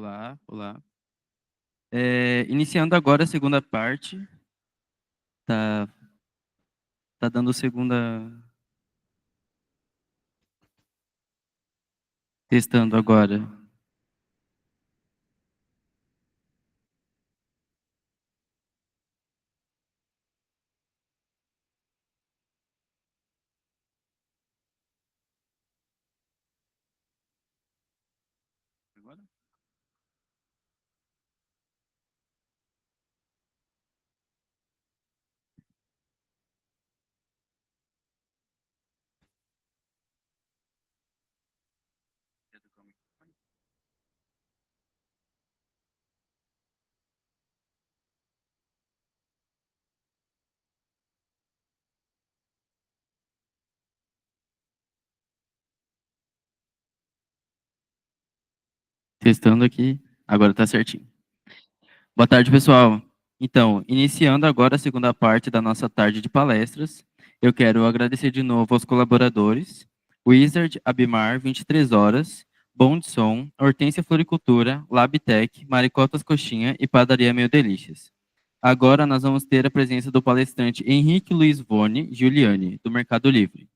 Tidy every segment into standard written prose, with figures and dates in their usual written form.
Olá, olá. Iniciando agora a segunda parte, tá, tá dando segunda, testando agora. Agora? Testando aqui, agora tá certinho. Boa tarde, pessoal. Então, iniciando agora a segunda parte da nossa tarde de palestras, eu quero agradecer de novo aos colaboradores, Wizard, Abimar, 23 horas, Bom de Som, Hortência Floricultura, Labtech, Maricotas Coxinha e Padaria Meio Delícias. Agora nós vamos ter a presença do palestrante Henrique Luiz Vone Giuliani, do Mercado Livre.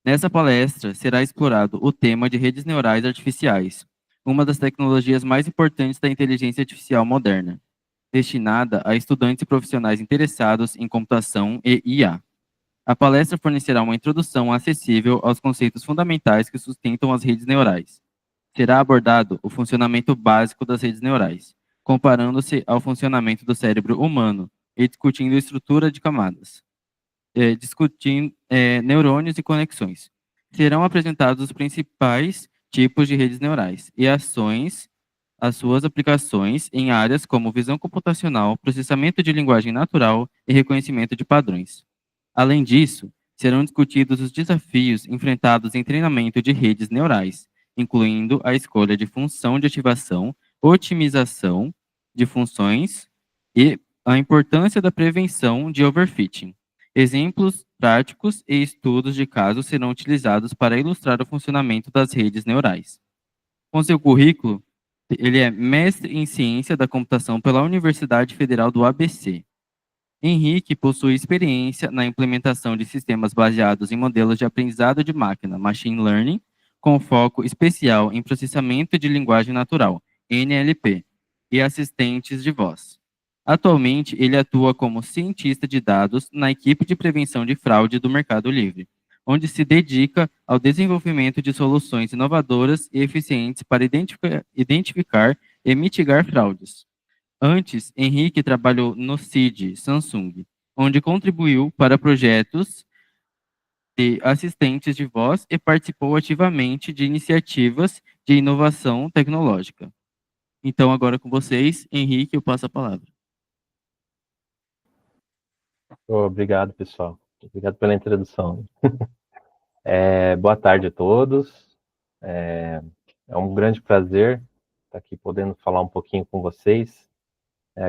Nessa palestra será explorado o tema de redes neurais artificiais, uma das tecnologias mais importantes da inteligência artificial moderna, destinada a estudantes e profissionais interessados em computação e IA. A palestra fornecerá uma introdução acessível aos conceitos fundamentais que sustentam as redes neurais. Será abordado o funcionamento básico das redes neurais, comparando-se ao funcionamento do cérebro humano e discutindo estrutura de camadas, discutindo neurônios e conexões. Serão apresentados os principais tipos de redes neurais e ações, as suas aplicações em áreas como visão computacional, processamento de linguagem natural e reconhecimento de padrões. Além disso, serão discutidos os desafios enfrentados em treinamento de redes neurais, incluindo a escolha de função de ativação, otimização de funções e a importância da prevenção de overfitting. Exemplos práticos e estudos de casos serão utilizados para ilustrar o funcionamento das redes neurais. Com seu currículo, ele é mestre em ciência da computação pela Universidade Federal do ABC. Henrique possui experiência na implementação de sistemas baseados em modelos de aprendizado de máquina, machine learning, com foco especial em processamento de linguagem natural, NLP, e assistentes de voz. Atualmente, ele atua como cientista de dados na equipe de prevenção de fraude do Mercado Livre, onde se dedica ao desenvolvimento de soluções inovadoras e eficientes para identificar e mitigar fraudes. Antes, Henrique trabalhou no CID, Samsung, onde contribuiu para projetos de assistentes de voz e participou ativamente de iniciativas de inovação tecnológica. Então, agora com vocês, Henrique, eu passo a palavra. Obrigado, pessoal. Obrigado pela introdução. Boa tarde a todos. É um grande prazer estar aqui podendo falar um pouquinho com vocês.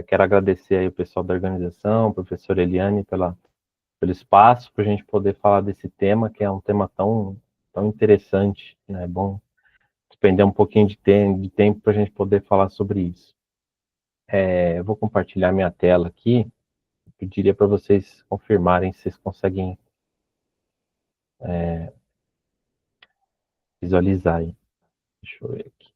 Quero agradecer aí o pessoal da organização, a professora Eliane, pelo espaço para a gente poder falar desse tema, que é um tema tão interessante, né? É bom despender um pouquinho de tempo para a gente poder falar sobre isso. Eu vou compartilhar minha tela aqui. Pediria para vocês confirmarem se vocês conseguem visualizar aí. Deixa eu ver aqui.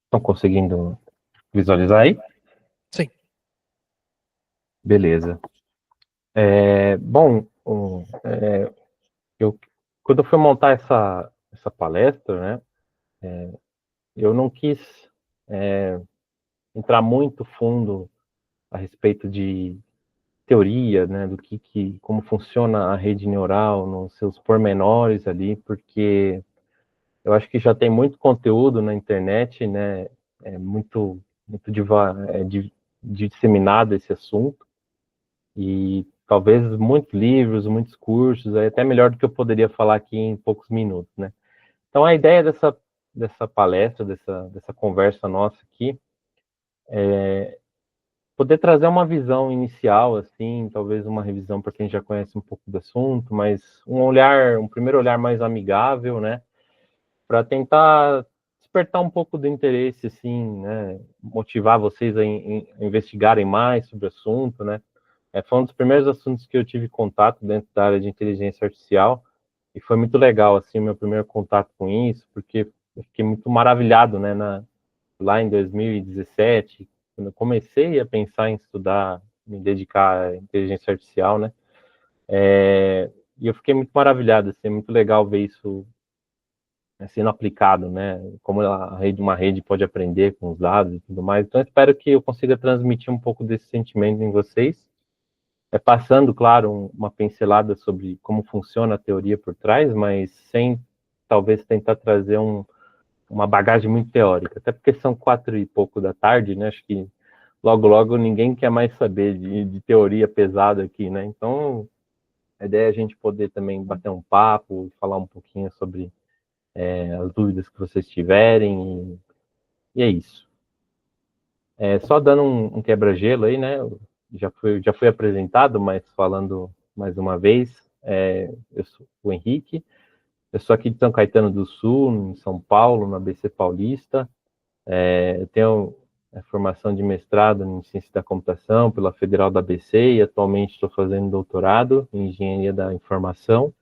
Estão conseguindo visualizar aí? Sim. Beleza. Bom, quando eu fui montar essa palestra, né, eu não quis entrar muito fundo a respeito de teoria, né, do como funciona a rede neural, nos seus pormenores ali, porque eu acho que já tem muito conteúdo na internet, né, muito disseminado esse assunto, e talvez muitos livros, muitos cursos, é até melhor do que eu poderia falar aqui em poucos minutos, né. Então, a ideia dessa palestra, dessa conversa nossa aqui, poder trazer uma visão inicial, assim, talvez uma revisão para quem já conhece um pouco do assunto, mas um primeiro olhar mais amigável, né, para tentar despertar um pouco do interesse, assim, né, motivar vocês a investigarem mais sobre o assunto, né. Foi um dos primeiros assuntos que eu tive contato dentro da área de inteligência artificial, e foi muito legal, assim, o meu primeiro contato com isso, porque eu fiquei muito maravilhado, né, lá em 2017, quando eu comecei a pensar em estudar, me dedicar à inteligência artificial, né, e eu fiquei muito maravilhado, assim, é muito legal ver isso sendo aplicado, né, como uma rede pode aprender com os dados e tudo mais. Então, eu espero que eu consiga transmitir um pouco desse sentimento em vocês, passando, claro, uma pincelada sobre como funciona a teoria por trás, mas sem, talvez, tentar trazer uma bagagem muito teórica, até porque são 4 e pouco da tarde, né, acho que logo, logo ninguém quer mais saber de teoria pesada aqui, né, então a ideia é a gente poder também bater um papo, falar um pouquinho sobre as dúvidas que vocês tiverem, e é isso. Só dando um quebra-gelo aí, né, já fui apresentado, mas falando mais uma vez, eu sou o Henrique, eu sou aqui de São Caetano do Sul, em São Paulo, na ABC Paulista. Eu tenho a formação de mestrado em ciência da computação pela Federal da ABC e atualmente estou fazendo doutorado em engenharia da informação.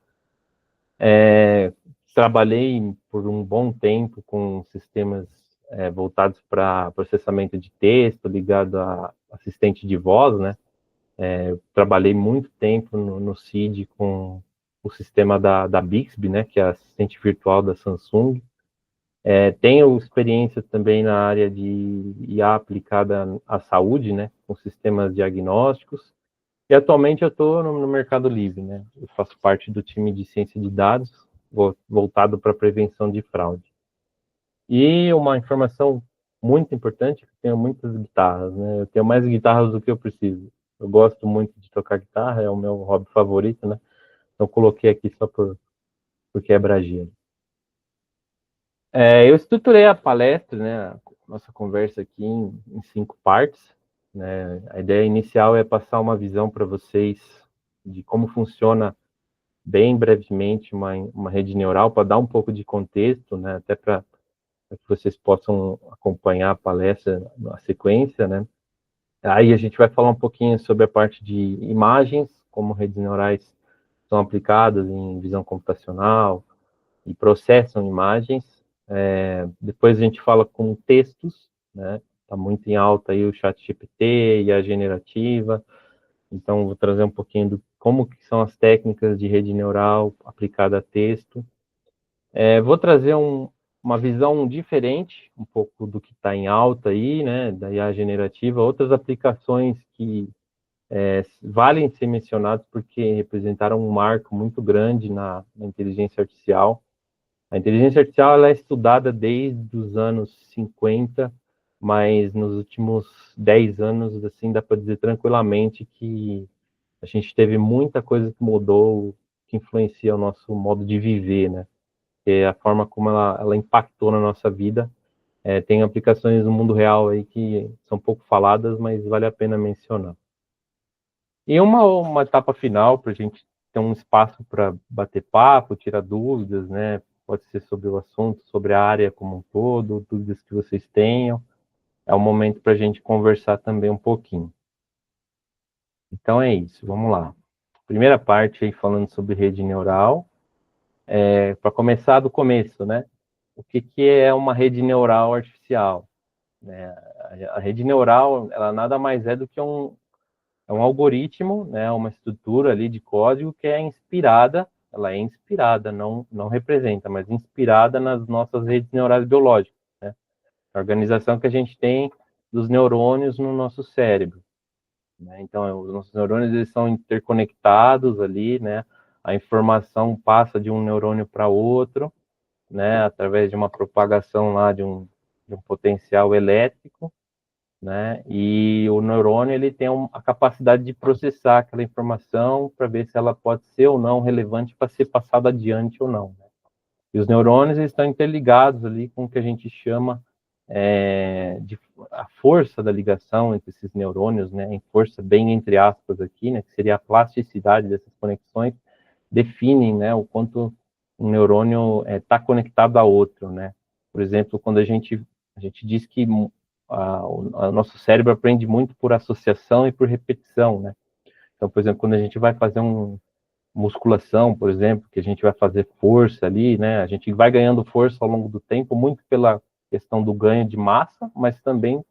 Trabalhei por um bom tempo com sistemas voltados para processamento de texto, ligado a assistente de voz, né? Trabalhei muito tempo no CID com o sistema da Bixby, né, que é a assistente virtual da Samsung. Tenho experiência também na área de IA aplicada à saúde, né, com sistemas diagnósticos. E atualmente eu estou no Mercado Livre, né? Eu faço parte do time de ciência de dados voltado para prevenção de fraude. E uma informação muito importante, que eu tenho muitas guitarras, né? Eu tenho mais guitarras do que eu preciso. Eu gosto muito de tocar guitarra, é o meu hobby favorito, né? Então coloquei aqui só por quebra-gelo. Eu estruturei a palestra, né? A nossa conversa aqui em 5 partes, né? A ideia inicial é passar uma visão para vocês de como funciona bem brevemente uma rede neural, para dar um pouco de contexto, né? Até para que vocês possam acompanhar a palestra na sequência, né? Aí a gente vai falar um pouquinho sobre a parte de imagens, como redes neurais são aplicadas em visão computacional e processam imagens. Depois a gente fala com textos, né? Está muito em alta aí o ChatGPT e a generativa. Então, vou trazer um pouquinho do como que são as técnicas de rede neural aplicada a texto. Vou trazer uma visão diferente, um pouco do que está em alta aí, né, da IA generativa, outras aplicações que valem ser mencionadas porque representaram um marco muito grande na inteligência artificial. A inteligência artificial ela é estudada desde os anos 50, mas nos últimos 10 anos, assim, dá para dizer tranquilamente que a gente teve muita coisa que mudou, que influencia o nosso modo de viver, né? Que a forma como ela impactou na nossa vida. Tem aplicações no mundo real aí que são pouco faladas, mas vale a pena mencionar. E uma etapa final para a gente ter um espaço para bater papo, tirar dúvidas, né? Pode ser sobre o assunto, sobre a área como um todo, dúvidas que vocês tenham. É o momento para a gente conversar também um pouquinho. Então é isso, vamos lá. Primeira parte aí falando sobre rede neural. Para começar do começo, né? O que é uma rede neural artificial? Né? A rede neural, ela nada mais é do que um algoritmo, né? Uma estrutura ali de código que ela é inspirada, não representa, mas inspirada nas nossas redes neurais biológicas, né? A organização que a gente tem dos neurônios no nosso cérebro. Né? Então, os nossos neurônios eles são interconectados ali, né? A informação passa de um neurônio para outro, né? Através de uma propagação lá de um potencial elétrico, né? E o neurônio ele tem a capacidade de processar aquela informação para ver se ela pode ser ou não relevante para ser passada adiante ou não. Né? E os neurônios estão interligados ali com o que a gente chama de força da ligação entre esses neurônios, né, em força bem entre aspas aqui, né, que seria a plasticidade dessas conexões, definem, né, o quanto um neurônio está conectado a outro, né. Por exemplo, quando a gente diz que o nosso cérebro aprende muito por associação e por repetição, né. Então, por exemplo, quando a gente vai fazer musculação, por exemplo, que a gente vai fazer força ali, né? A gente vai ganhando força ao longo do tempo, muito pela questão do ganho de massa, mas também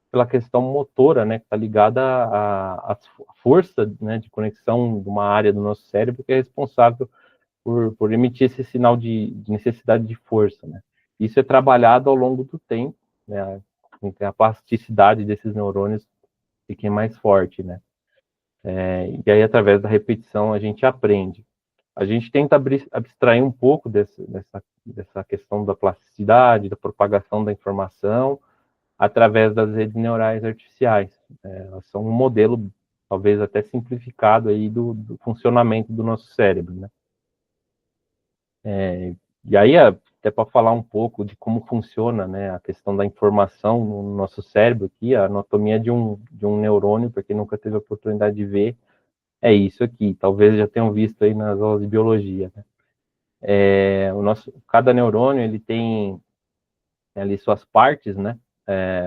pela questão motora, né? Que está ligada à força, né? De conexão de uma área do nosso cérebro que é responsável por emitir esse sinal de necessidade de força, né? Isso é trabalhado ao longo do tempo, né? A plasticidade desses neurônios fique mais forte, né? E aí, através da repetição, a gente aprende. A gente tenta abstrair um pouco dessa questão da plasticidade, da propagação da informação, através das redes neurais artificiais. Elas são um modelo, talvez até simplificado, aí do funcionamento do nosso cérebro, né? E aí, até para falar um pouco de como funciona, né, a questão da informação no nosso cérebro aqui, a anatomia de um neurônio, para quem nunca teve a oportunidade de ver, é isso aqui. Talvez já tenham visto aí nas aulas de biologia, né? Cada neurônio ele tem ali suas partes, né?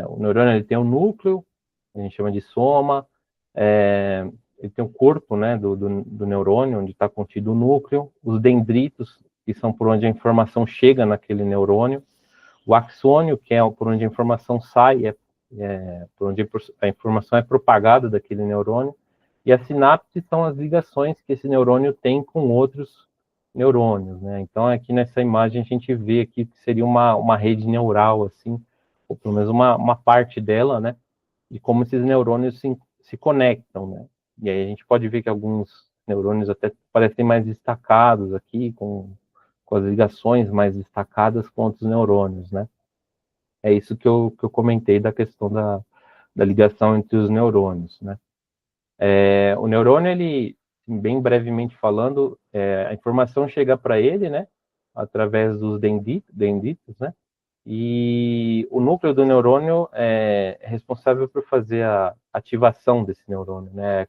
O neurônio ele tem um núcleo, a gente chama de soma, ele tem o corpo, né, do neurônio, onde está contido o núcleo, os dendritos, que são por onde a informação chega naquele neurônio, o axônio, que é por onde a informação sai, por onde a informação é propagada daquele neurônio, e as sinapses são as ligações que esse neurônio tem com outros neurônios, né? Então, aqui nessa imagem a gente vê aqui que seria uma rede neural, assim, ou pelo menos uma parte dela, né? De como esses neurônios se conectam, né? E aí a gente pode ver que alguns neurônios até parecem mais destacados aqui, com as ligações mais destacadas com outros neurônios, né? É isso que eu comentei da questão da ligação entre os neurônios, né? O neurônio, ele, bem brevemente falando, a informação chega para ele, né? Através dos dendritos, né? E o núcleo do neurônio é responsável por fazer a ativação desse neurônio, né?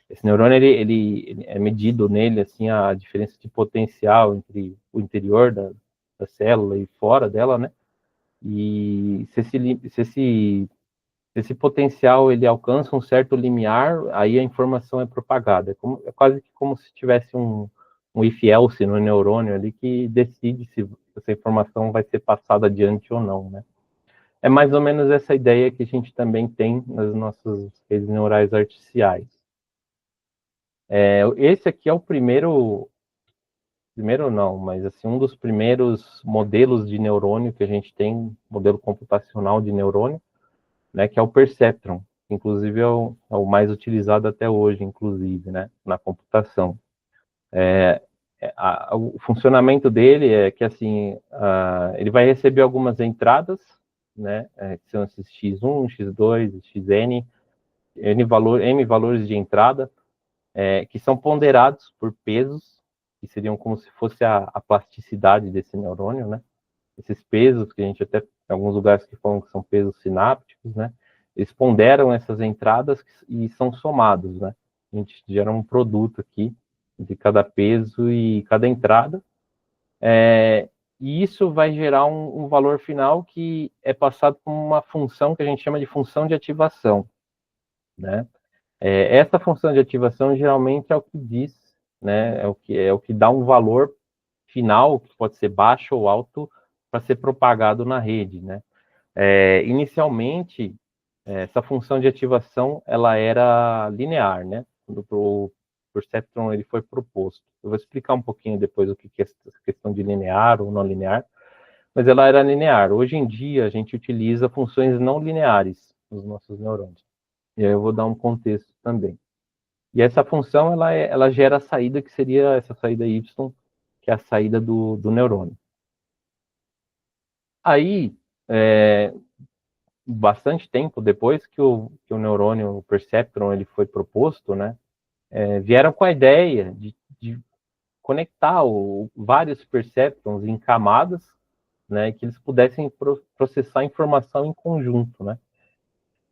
Esse neurônio, ele é medido nele, assim, a diferença de potencial entre o interior da célula e fora dela, né? E se esse potencial ele alcança um certo limiar, aí a informação é propagada. É quase que como se tivesse um if-else no neurônio ali que decide se essa informação vai ser passada adiante ou não, né? É mais ou menos essa ideia que a gente também tem nas nossas redes neurais artificiais. Esse aqui é o primeiro não, mas assim, um dos primeiros modelos de neurônio que a gente tem, modelo computacional de neurônio, né, que é o perceptron, que inclusive é o mais utilizado até hoje, inclusive, né, na computação. O funcionamento dele é que, assim, ele vai receber algumas entradas, né, que são esses x1, x2, xn, m valores de entrada, que são ponderados por pesos, que seriam como se fosse a plasticidade desse neurônio, né? Esses pesos, que a gente até, em alguns lugares que falam que são pesos sinápticos, né? Eles ponderam essas entradas e são somados, né? A gente gera um produto aqui de cada peso e cada entrada, e isso vai gerar um valor final que é passado por uma função que a gente chama de função de ativação, né? Essa função de ativação geralmente é o que diz, né? É o que dá um valor final, que pode ser baixo ou alto, para ser propagado na rede, né? Inicialmente, essa função de ativação ela era linear, né? Quando o perceptron ele foi proposto. Eu vou explicar um pouquinho depois o que é essa questão de linear ou não linear, mas ela era linear. Hoje em dia, a gente utiliza funções não lineares nos nossos neurônios. E aí eu vou dar um contexto também. E essa função, ela gera a saída, que seria essa saída Y, que é a saída do neurônio. Aí, bastante tempo depois que o neurônio, o perceptron, ele foi proposto, né, vieram com a ideia de conectar vários perceptrons em camadas, né, que eles pudessem processar informação em conjunto, né.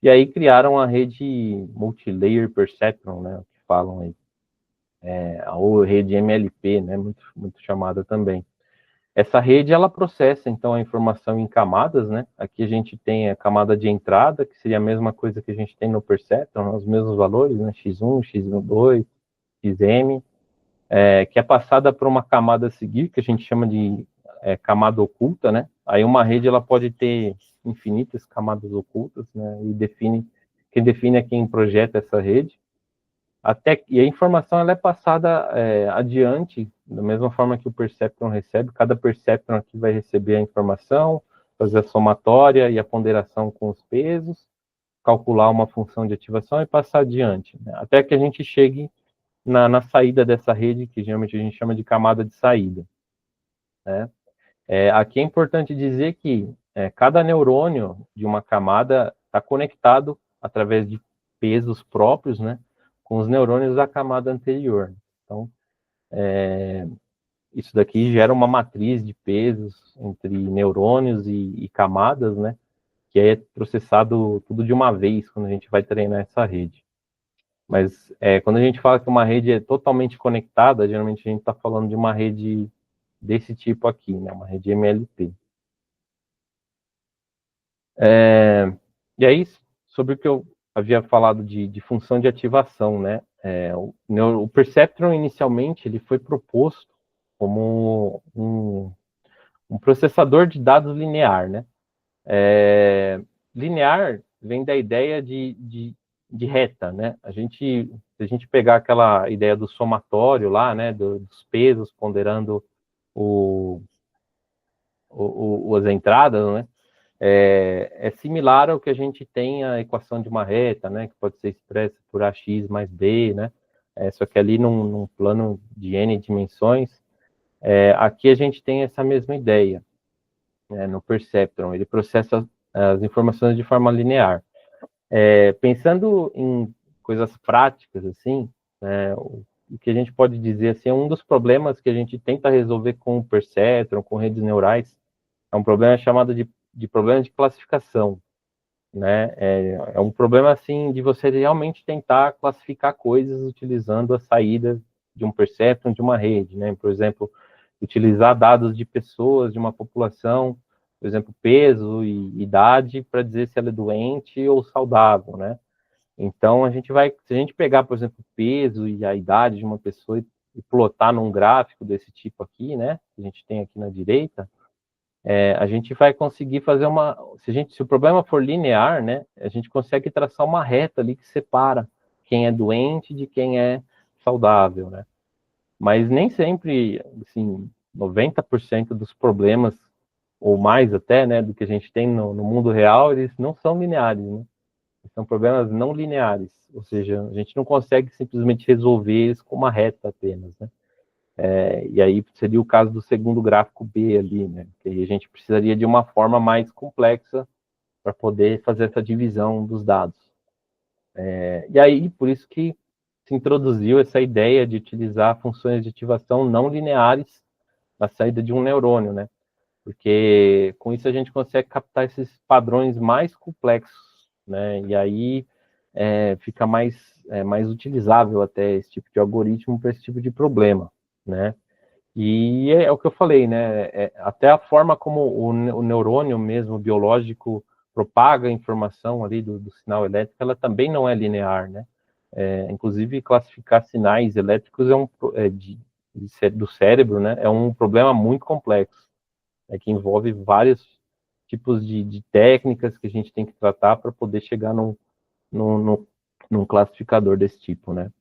E aí criaram a rede Multilayer Perceptron, né, que falam aí, ou rede MLP, né, muito chamada também. Essa rede, ela processa, então, a informação em camadas, né? Aqui a gente tem a camada de entrada, que seria a mesma coisa que a gente tem no Perceptron, os mesmos valores, né? X1, X2, XM, que é passada por uma camada a seguir, que a gente chama de camada oculta, né? Aí uma rede, ela pode ter infinitas camadas ocultas, né? Quem define é quem projeta essa rede. E a informação ela é passada adiante, da mesma forma que o Perceptron recebe, cada Perceptron aqui vai receber a informação, fazer a somatória e a ponderação com os pesos, calcular uma função de ativação e passar adiante, né? Até que a gente chegue na saída dessa rede, que geralmente a gente chama de camada de saída, né? Aqui é importante dizer que cada neurônio de uma camada está conectado através de pesos próprios, né, com os neurônios da camada anterior. Então, isso daqui gera uma matriz de pesos entre neurônios e camadas, né, que é processado tudo de uma vez quando a gente vai treinar essa rede. Mas quando a gente fala que uma rede é totalmente conectada, geralmente a gente está falando de uma rede desse tipo aqui, né, uma rede MLP. E aí, sobre o que eu havia falado de função de ativação, né? O Perceptron, inicialmente, ele foi proposto como um processador de dados linear, né? Linear vem da ideia de reta, né? Se a gente pegar aquela ideia do somatório lá, né? Dos pesos ponderando as entradas, né? É similar ao que a gente tem a equação de uma reta, né, que pode ser expressa por ax mais b, né, só que ali num plano de n dimensões. Aqui a gente tem essa mesma ideia, né, no Perceptron, ele processa as informações de forma linear. Pensando em coisas práticas, assim, o que a gente pode dizer, assim, é um dos problemas que a gente tenta resolver com o Perceptron, com redes neurais, é um problema chamado de problema de classificação, né? É um problema, assim, de você realmente tentar classificar coisas utilizando a saída de um perceptron de uma rede, né? Por exemplo, utilizar dados de pessoas, de uma população, por exemplo, peso e idade, para dizer se ela é doente ou saudável, né? Então, se a gente pegar, por exemplo, o peso e a idade de uma pessoa e plotar num gráfico desse tipo aqui, né? Que a gente tem aqui na direita, a gente vai conseguir fazer se o problema for linear, né, a gente consegue traçar uma reta ali que separa quem é doente de quem é saudável, né? Mas nem sempre, assim, 90% dos problemas, ou mais até, né, do que a gente tem no mundo real, eles não são lineares, né? São problemas não lineares, ou seja, a gente não consegue simplesmente resolver eles com uma reta apenas, né? E aí seria o caso do segundo gráfico B ali, né? Que aí a gente precisaria de uma forma mais complexa para poder fazer essa divisão dos dados. E aí, por isso que se introduziu essa ideia de utilizar funções de ativação não lineares na saída de um neurônio, né? Porque com isso a gente consegue captar esses padrões mais complexos, né? E aí fica mais utilizável até esse tipo de algoritmo para esse tipo de problema, né? E é o que eu falei, né? Até a forma como o neurônio mesmo, biológico, propaga a informação ali do sinal elétrico, ela também não é linear, né? Inclusive, classificar sinais elétricos do cérebro, né? É um problema muito complexo, que envolve vários tipos de técnicas que a gente tem que tratar para poder chegar num classificador desse tipo, né?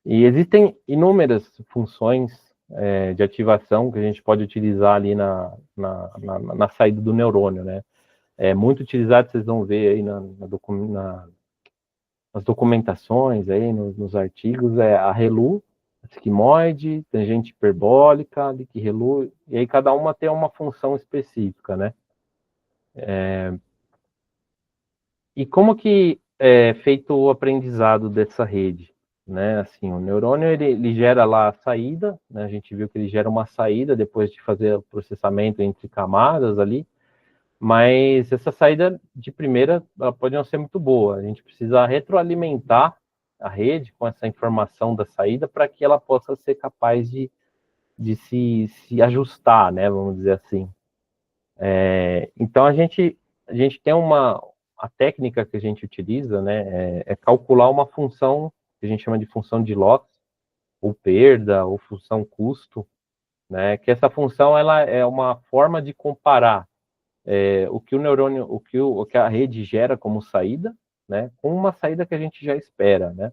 E existem inúmeras funções de ativação que a gente pode utilizar ali na saída do neurônio, né? É muito utilizado, vocês vão ver aí nas documentações, aí, nos artigos, a ReLU, a sigmoide, tangente hiperbólica, liq-ReLU, e aí cada uma tem uma função específica, né? E como que é feito o aprendizado dessa rede? Né, assim, o neurônio ele gera lá a saída, né, a gente viu que ele gera uma saída depois de fazer o processamento entre camadas ali, mas essa saída de primeira ela pode não ser muito boa. A gente precisa retroalimentar a rede com essa informação da saída para que ela possa ser capaz de se ajustar, né? Vamos dizer assim. Então a gente tem a técnica que a gente utiliza, né? É calcular uma função que a gente chama de função de loss, ou perda, ou função custo, né? Que essa função ela é uma forma de comparar o que o neurônio, o que a rede gera como saída, né, com uma saída que a gente já espera, né?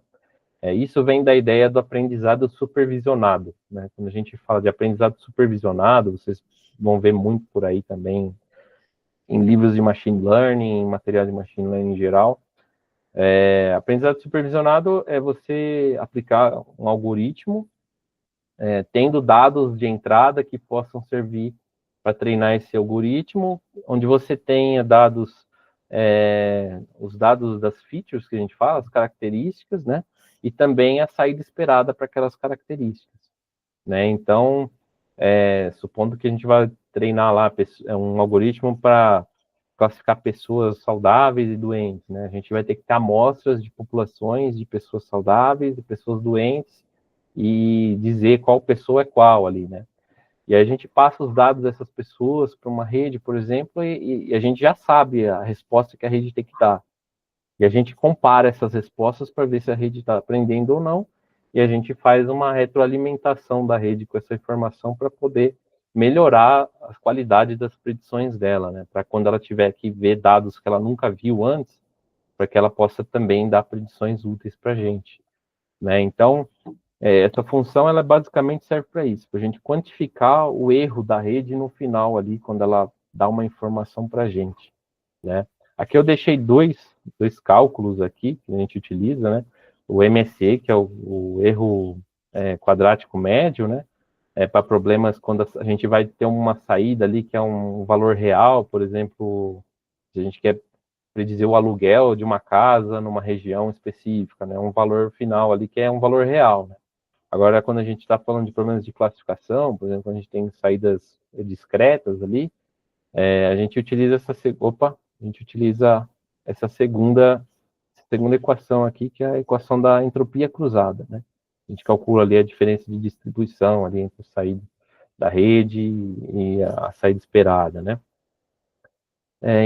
Isso vem da ideia do aprendizado supervisionado, né? Quando a gente fala de aprendizado supervisionado, vocês vão ver muito por aí também em livros de machine learning, em material de machine learning em geral. Aprendizado supervisionado é você aplicar um algoritmo tendo dados de entrada que possam servir para treinar esse algoritmo, onde você tenha dados, os dados das features que a gente fala, as características, né? E também a saída esperada para aquelas características, né? Então, supondo que a gente vai treinar lá um algoritmo para classificar pessoas saudáveis e doentes, né? A gente vai ter que ter amostras de populações de pessoas saudáveis e pessoas doentes e dizer qual pessoa é qual ali, né? E aí a gente passa os dados dessas pessoas para uma rede, por exemplo, e a gente já sabe a resposta que a rede tem que dar. E a gente compara essas respostas para ver se a rede está aprendendo ou não, e a gente faz uma retroalimentação da rede com essa informação para poder melhorar a qualidade das predições dela, né? Para quando ela tiver que ver dados que ela nunca viu antes, para que ela possa também dar predições úteis para a gente, né? Então, essa função ela basicamente serve para isso, para a gente quantificar o erro da rede no final ali, quando ela dá uma informação para a gente, né? Aqui eu deixei dois cálculos aqui que a gente utiliza, né? O MSE, que é o erro quadrático médio, né? Para problemas quando a gente vai ter uma saída ali que é um valor real, por exemplo, se a gente quer predizer o aluguel de uma casa numa região específica, né? Um valor final ali que é um valor real, né? Agora, quando a gente está falando de problemas de classificação, por exemplo, quando a gente tem saídas discretas ali, a gente utiliza a gente utiliza essa segunda equação aqui, que é a equação da entropia cruzada, né? A gente calcula ali a diferença de distribuição ali entre a saída da rede e a saída esperada, né?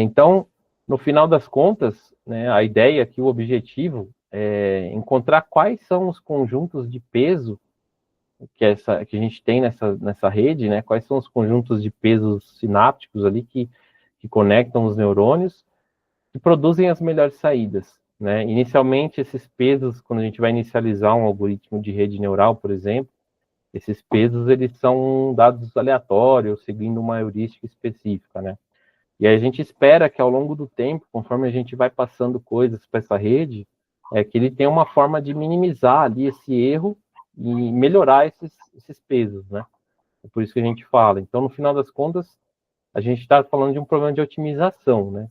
Então, no final das contas, né, a ideia aqui, o objetivo é encontrar quais são os conjuntos de peso que a gente tem nessa rede, né? Quais são os conjuntos de pesos sinápticos ali que conectam os neurônios e produzem as melhores saídas, né? Inicialmente, esses pesos, quando a gente vai inicializar um algoritmo de rede neural, por exemplo, esses pesos, eles são dados aleatórios, seguindo uma heurística específica, né? E aí a gente espera que ao longo do tempo, conforme a gente vai passando coisas para essa rede, que ele tenha uma forma de minimizar ali esse erro e melhorar esses pesos, né? É por isso que a gente fala. Então, no final das contas, a gente está falando de um problema de otimização, né?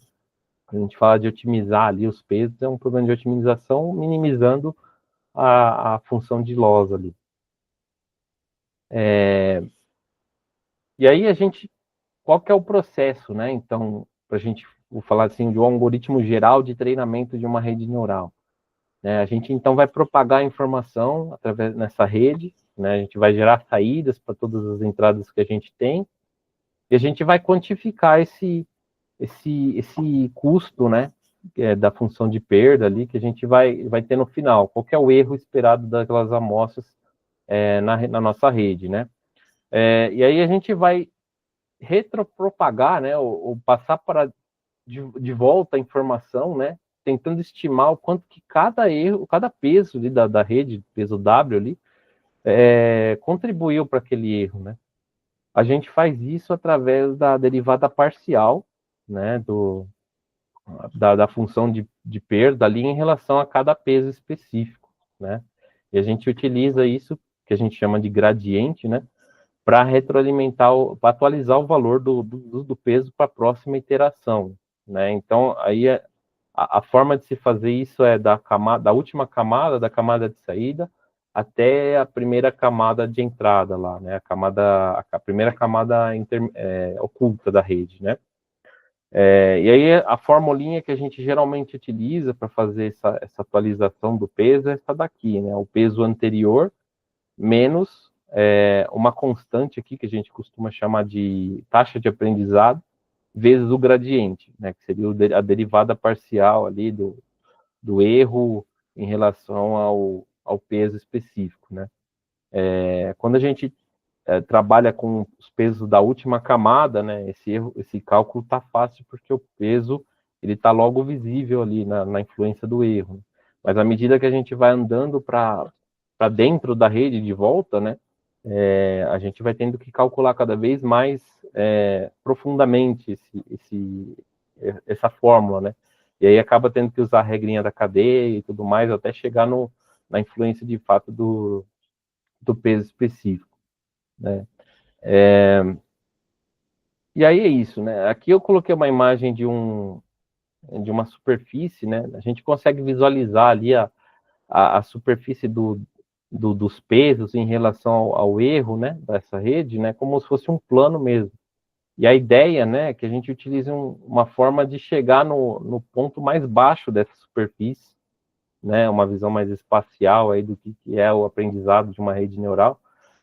A gente fala de otimizar ali os pesos, é um problema de otimização minimizando a função de loss ali. E aí qual que é o processo, né? Então, para a gente vou falar assim de um algoritmo geral de treinamento de uma rede neural, né? A gente então vai propagar a informação através nessa rede, né? A gente vai gerar saídas para todas as entradas que a gente tem e a gente vai quantificar esse custo, né? Da função de perda ali que a gente vai ter no final. Qual que é o erro esperado daquelas amostras na nossa rede, né? E aí a gente vai retropropagar, né, ou passar de volta a informação, né, tentando estimar o quanto que cada erro, cada peso ali da rede, peso W ali, contribuiu para aquele erro, né. A gente faz isso através da derivada parcial, né, da função de perda ali em relação a cada peso específico, né. E a gente utiliza isso, que a gente chama de gradiente, né, para retroalimentar, para atualizar o valor do peso para a próxima iteração, né? Então, aí a forma de se fazer isso é da última camada, da camada de saída, até a primeira camada de entrada lá, né? A primeira camada oculta da rede, né? E aí a formulinha que a gente geralmente utiliza para fazer essa atualização do peso é essa daqui, né? O peso anterior menos uma constante aqui que a gente costuma chamar de taxa de aprendizado vezes o gradiente, né? Que seria a derivada parcial ali do erro em relação ao peso específico, né? Quando a gente trabalha com os pesos da última camada, né? Esse cálculo está fácil porque o peso ele está logo visível ali na influência do erro. Mas à medida que a gente vai andando para dentro da rede de volta, né? A gente vai tendo que calcular cada vez mais profundamente essa fórmula, né? E aí acaba tendo que usar a regrinha da cadeia e tudo mais até chegar na influência de fato do peso específico, né? E aí é isso, né? Aqui eu coloquei uma imagem de uma superfície, né? A gente consegue visualizar ali a superfície dos pesos em relação ao erro, né? Dessa rede, né? Como se fosse um plano mesmo. E a ideia, né? É que a gente utilize uma forma de chegar no ponto mais baixo dessa superfície, né? Uma visão mais espacial aí do que é o aprendizado de uma rede neural.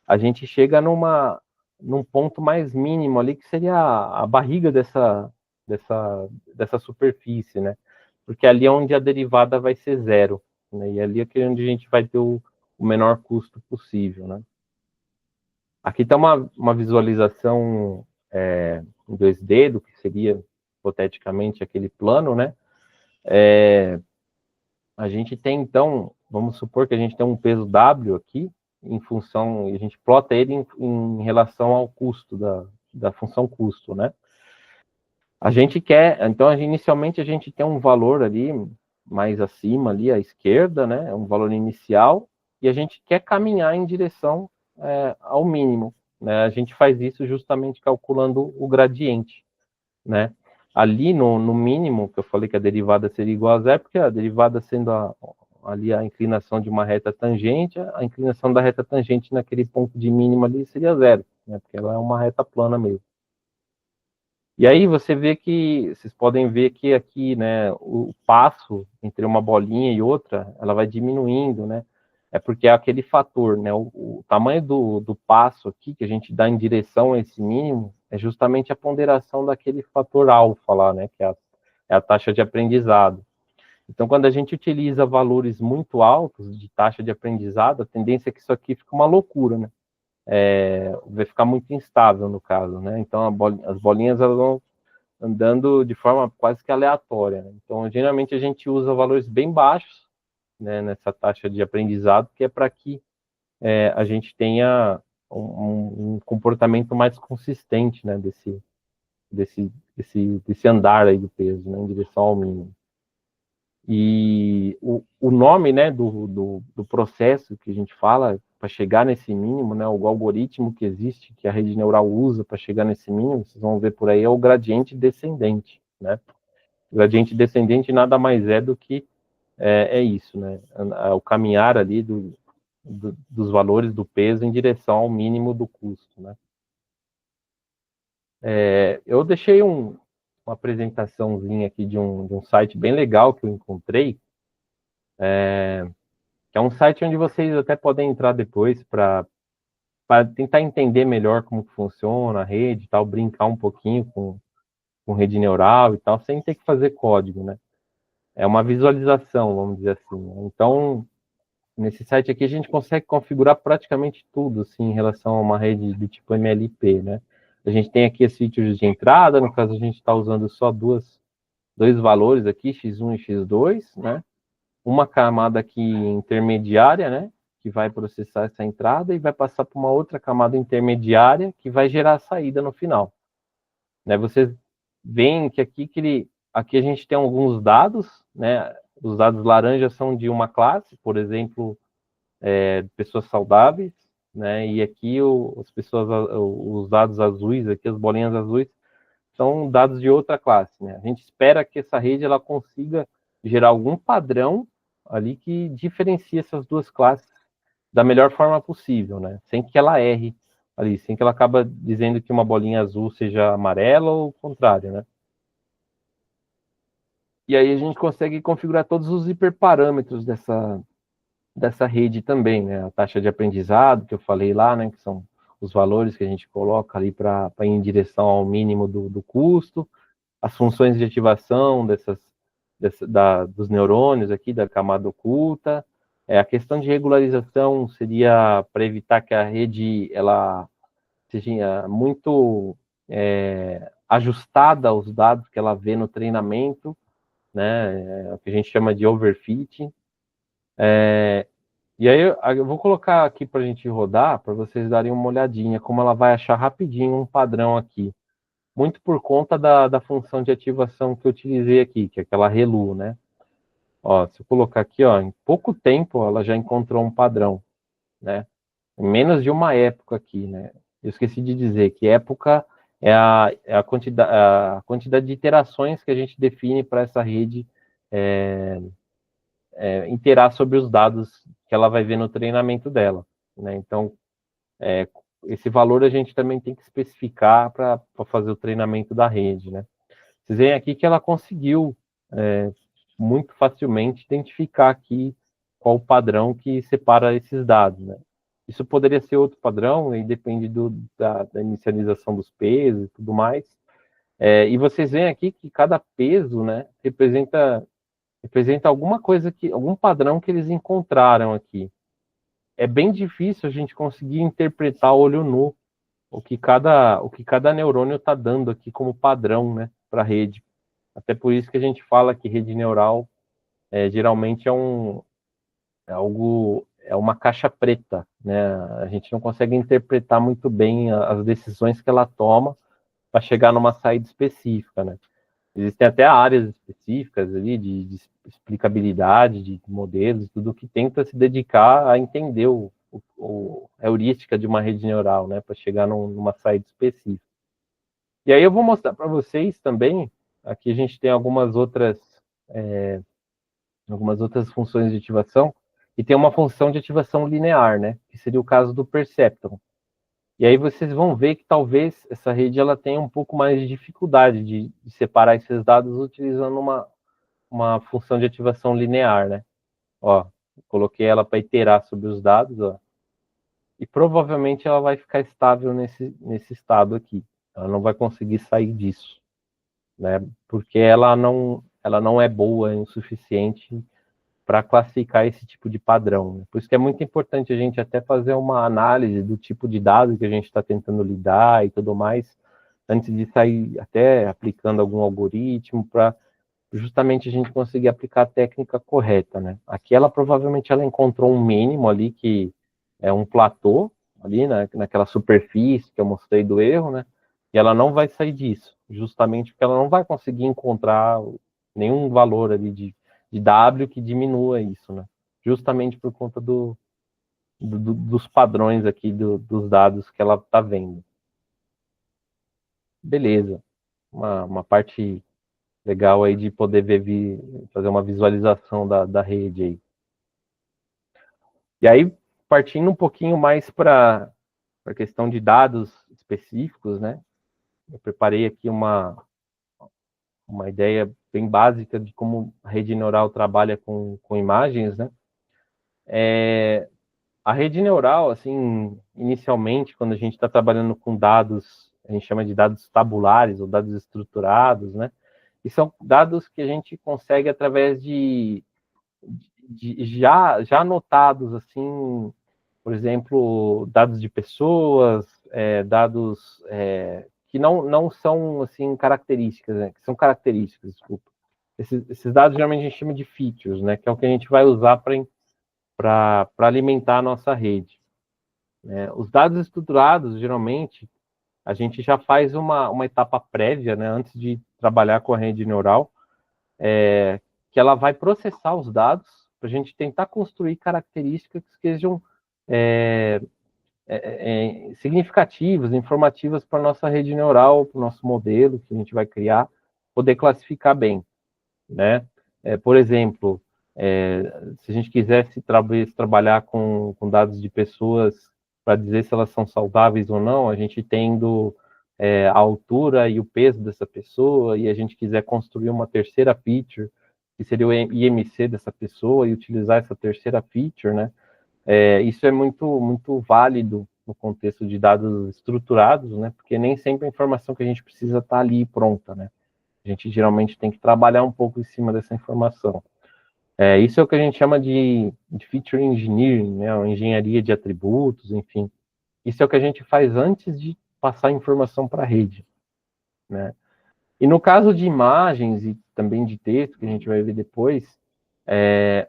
A gente chega num ponto mais mínimo ali, que seria a barriga dessa superfície, né? Porque ali é onde a derivada vai ser zero, né? E ali é onde a gente vai ter o menor custo possível, né? Aqui está uma visualização em 2D do que seria, hipoteticamente, aquele plano, né? A gente tem, então, vamos supor que a gente tem um peso W aqui, em função, e a gente plota ele em relação ao custo da função custo, né? A gente quer, então, inicialmente a gente tem um valor ali mais acima, ali à esquerda, né? Um valor inicial, e a gente quer caminhar em direção ao mínimo, né? A gente faz isso justamente calculando o gradiente, né? Ali no mínimo, que eu falei que a derivada seria igual a zero, porque a derivada sendo ali a inclinação de uma reta tangente, a inclinação da reta tangente naquele ponto de mínimo ali seria zero, né? Porque ela é uma reta plana mesmo. E aí vocês podem ver que aqui, né, o passo entre uma bolinha e outra, ela vai diminuindo, né? É porque é aquele fator, né? O tamanho do passo aqui que a gente dá em direção a esse mínimo é justamente a ponderação daquele fator alfa lá, né? Que é a taxa de aprendizado. Então, quando a gente utiliza valores muito altos de taxa de aprendizado, a tendência é que isso aqui fica uma loucura, né? Vai ficar muito instável no caso, né? Então, as bolinhas elas vão andando de forma quase que aleatória, né? Então, geralmente a gente usa valores bem baixos, né, nessa taxa de aprendizado, que é para que a gente tenha um comportamento mais consistente, né, desse andar aí do peso, né, em direção ao mínimo. E o nome, né, do processo que a gente fala para chegar nesse mínimo, né, o algoritmo que existe, que a rede neural usa para chegar nesse mínimo, vocês vão ver por aí, é o gradiente descendente, né? O gradiente descendente nada mais é do que isso, né? O caminhar ali dos valores do peso em direção ao mínimo do custo, né? Eu deixei uma apresentaçãozinha aqui de um site bem legal que eu encontrei, que é um site onde vocês até podem entrar depois para tentar entender melhor como que funciona a rede e tal, brincar um pouquinho com rede neural e tal, sem ter que fazer código, né? É uma visualização, vamos dizer assim, né? Então, nesse site aqui a gente consegue configurar praticamente tudo, assim, em relação a uma rede do tipo MLP, né? A gente tem aqui as features de entrada, no caso a gente está usando só dois valores aqui, x1 e x2, né? Uma camada aqui intermediária, né? Que vai processar essa entrada e vai passar para uma outra camada intermediária que vai gerar a saída no final, né? Vocês veem que aqui a gente tem alguns dados, né? Os dados laranja são de uma classe, por exemplo, pessoas saudáveis, né? E aqui os dados azuis, aqui as bolinhas azuis, são dados de outra classe, né? A gente espera que essa rede ela consiga gerar algum padrão ali que diferencie essas duas classes da melhor forma possível, né? Sem que ela erre ali, sem que ela acabe dizendo que uma bolinha azul seja amarela ou o contrário, né? E aí a gente consegue configurar todos os hiperparâmetros dessa rede também, né? A taxa de aprendizado, que eu falei lá, né? Que são os valores que a gente coloca ali para ir em direção ao mínimo do custo, as funções de ativação dos neurônios aqui, da camada oculta. A questão de regularização seria para evitar que a rede ela seja muito ajustada aos dados que ela vê no treinamento, né? É o que a gente chama de overfitting. E aí eu vou colocar aqui para a gente rodar, para vocês darem uma olhadinha, como ela vai achar rapidinho um padrão aqui. Muito por conta da função de ativação que eu utilizei aqui, que é aquela ReLU, né? Ó, se eu colocar aqui, ó, em pouco tempo ela já encontrou um padrão, né? Em menos de uma época aqui, né? Eu esqueci de dizer que época é a quantidade de iterações que a gente define para essa rede iterar sobre os dados que ela vai ver no treinamento dela, né? Então, esse valor a gente também tem que especificar para fazer o treinamento da rede, né? Vocês veem aqui que ela conseguiu muito facilmente identificar aqui qual o padrão que separa esses dados, né? Isso poderia ser outro padrão, e depende da inicialização dos pesos e tudo mais. E vocês veem aqui que cada peso, né, representa alguma coisa, algum padrão que eles encontraram aqui. É bem difícil a gente conseguir interpretar olho nu o que cada neurônio está dando aqui como padrão, né, para a rede. Até por isso que a gente fala que rede neural geralmente é uma caixa preta, né? A gente não consegue interpretar muito bem as decisões que ela toma para chegar numa saída específica, né? Existem até áreas específicas ali de explicabilidade de modelos, tudo que tenta se dedicar a entender a heurística de uma rede neural, né, para chegar numa saída específica. E aí eu vou mostrar para vocês também, aqui a gente tem algumas outras funções de ativação, e tem uma função de ativação linear, né, que seria o caso do Perceptron. E aí vocês vão ver que talvez essa rede ela tenha um pouco mais de dificuldade de separar esses dados utilizando uma função de ativação linear, né? Ó, coloquei ela para iterar sobre os dados, ó, e provavelmente ela vai ficar estável nesse estado aqui. Ela não vai conseguir sair disso, né? Porque ela não é boa o suficiente para classificar esse tipo de padrão, né? Por isso que é muito importante a gente até fazer uma análise do tipo de dado que a gente está tentando lidar e tudo mais, antes de sair até aplicando algum algoritmo para justamente a gente conseguir aplicar a técnica correta, né? Aqui ela encontrou um mínimo ali que é um platô ali, né, naquela superfície que eu mostrei do erro, né? E ela não vai sair disso, justamente porque ela não vai conseguir encontrar nenhum valor ali de W que diminua isso, né? Justamente por conta dos padrões aqui dos dados que ela está vendo. Beleza. Uma parte legal aí de poder fazer uma visualização da rede aí. E aí, partindo um pouquinho mais para a questão de dados específicos, né? Eu preparei aqui uma ideia bem básica de como a rede neural trabalha com imagens, né? A rede neural, assim, inicialmente, quando a gente está trabalhando com dados, a gente chama de dados tabulares ou dados estruturados, né? E são dados que a gente consegue através de já anotados, assim, por exemplo, dados de pessoas, dados que não são, assim, características, né? Que são características, desculpa. Esses dados, geralmente, a gente chama de features, né? Que é o que a gente vai usar para alimentar a nossa rede. Os dados estruturados, geralmente, a gente já faz uma etapa prévia, né? Antes de trabalhar com a rede neural, que ela vai processar os dados para a gente tentar construir características que sejam significativas, informativas para a nossa rede neural, para o nosso modelo que a gente vai criar, poder classificar bem, né? Por exemplo, se a gente quisesse trabalhar com dados de pessoas para dizer se elas são saudáveis ou não, a gente tendo a altura e o peso dessa pessoa, e a gente quiser construir uma terceira feature que seria o IMC dessa pessoa, e utilizar essa terceira feature, né? Isso é muito válido no contexto de dados estruturados, né? Porque nem sempre a informação que a gente precisa está ali pronta, né? A gente geralmente tem que trabalhar um pouco em cima dessa informação. Isso é o que a gente chama de feature engineering, né? Ou engenharia de atributos, enfim. Isso é o que a gente faz antes de passar a informação para a rede, né? E no caso de imagens e também de texto, que a gente vai ver depois,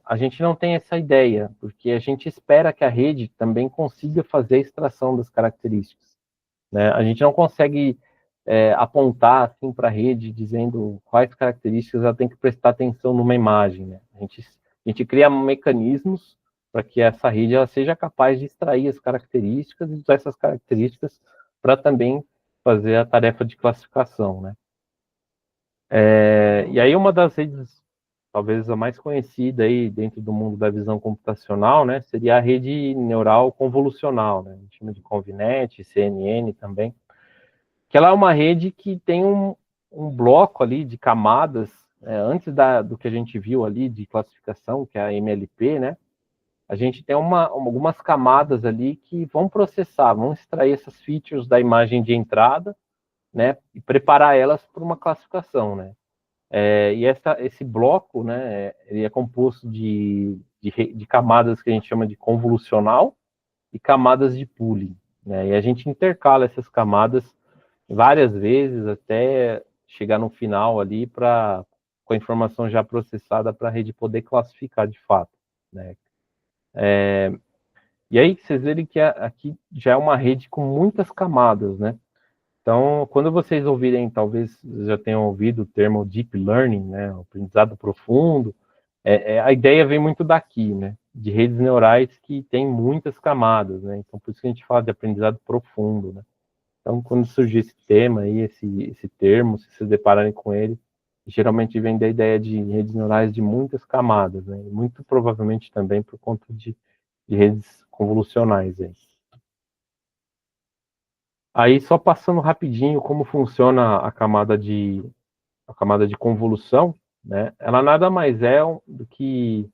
a gente não tem essa ideia, porque a gente espera que a rede também consiga fazer a extração das características, né? A gente não consegue apontar assim para a rede dizendo quais características ela tem que prestar atenção numa imagem, né? A gente cria mecanismos para que essa rede ela seja capaz de extrair as características e usar essas características para também fazer a tarefa de classificação, né? E aí uma das redes, talvez a mais conhecida aí dentro do mundo da visão computacional, né, seria a rede neural convolucional, né? A gente chama de ConvNet, CNN também, que ela é uma rede que tem um bloco ali de camadas, antes do que a gente viu ali de classificação, que é a MLP, né? A gente tem algumas camadas ali que vão processar, vão extrair essas features da imagem de entrada, né, e preparar elas para uma classificação, né? E esse bloco, né, ele é composto de camadas que a gente chama de convolucional e camadas de pooling, né? E a gente intercala essas camadas várias vezes até chegar no final ali com a informação já processada para a rede poder classificar de fato, né? E aí vocês verem que aqui já é uma rede com muitas camadas, né? Então, quando vocês ouvirem, talvez já tenham ouvido o termo deep learning, né, o aprendizado profundo, a ideia vem muito daqui, né, de redes neurais que têm muitas camadas, né, então por isso que a gente fala de aprendizado profundo, né. Então, quando surgir esse tema aí, esse termo, se vocês depararem com ele, geralmente vem da ideia de redes neurais de muitas camadas, né, muito provavelmente também por conta de redes convolucionais aí. Aí, só passando rapidinho como funciona a camada de convolução, né? Ela nada mais é do que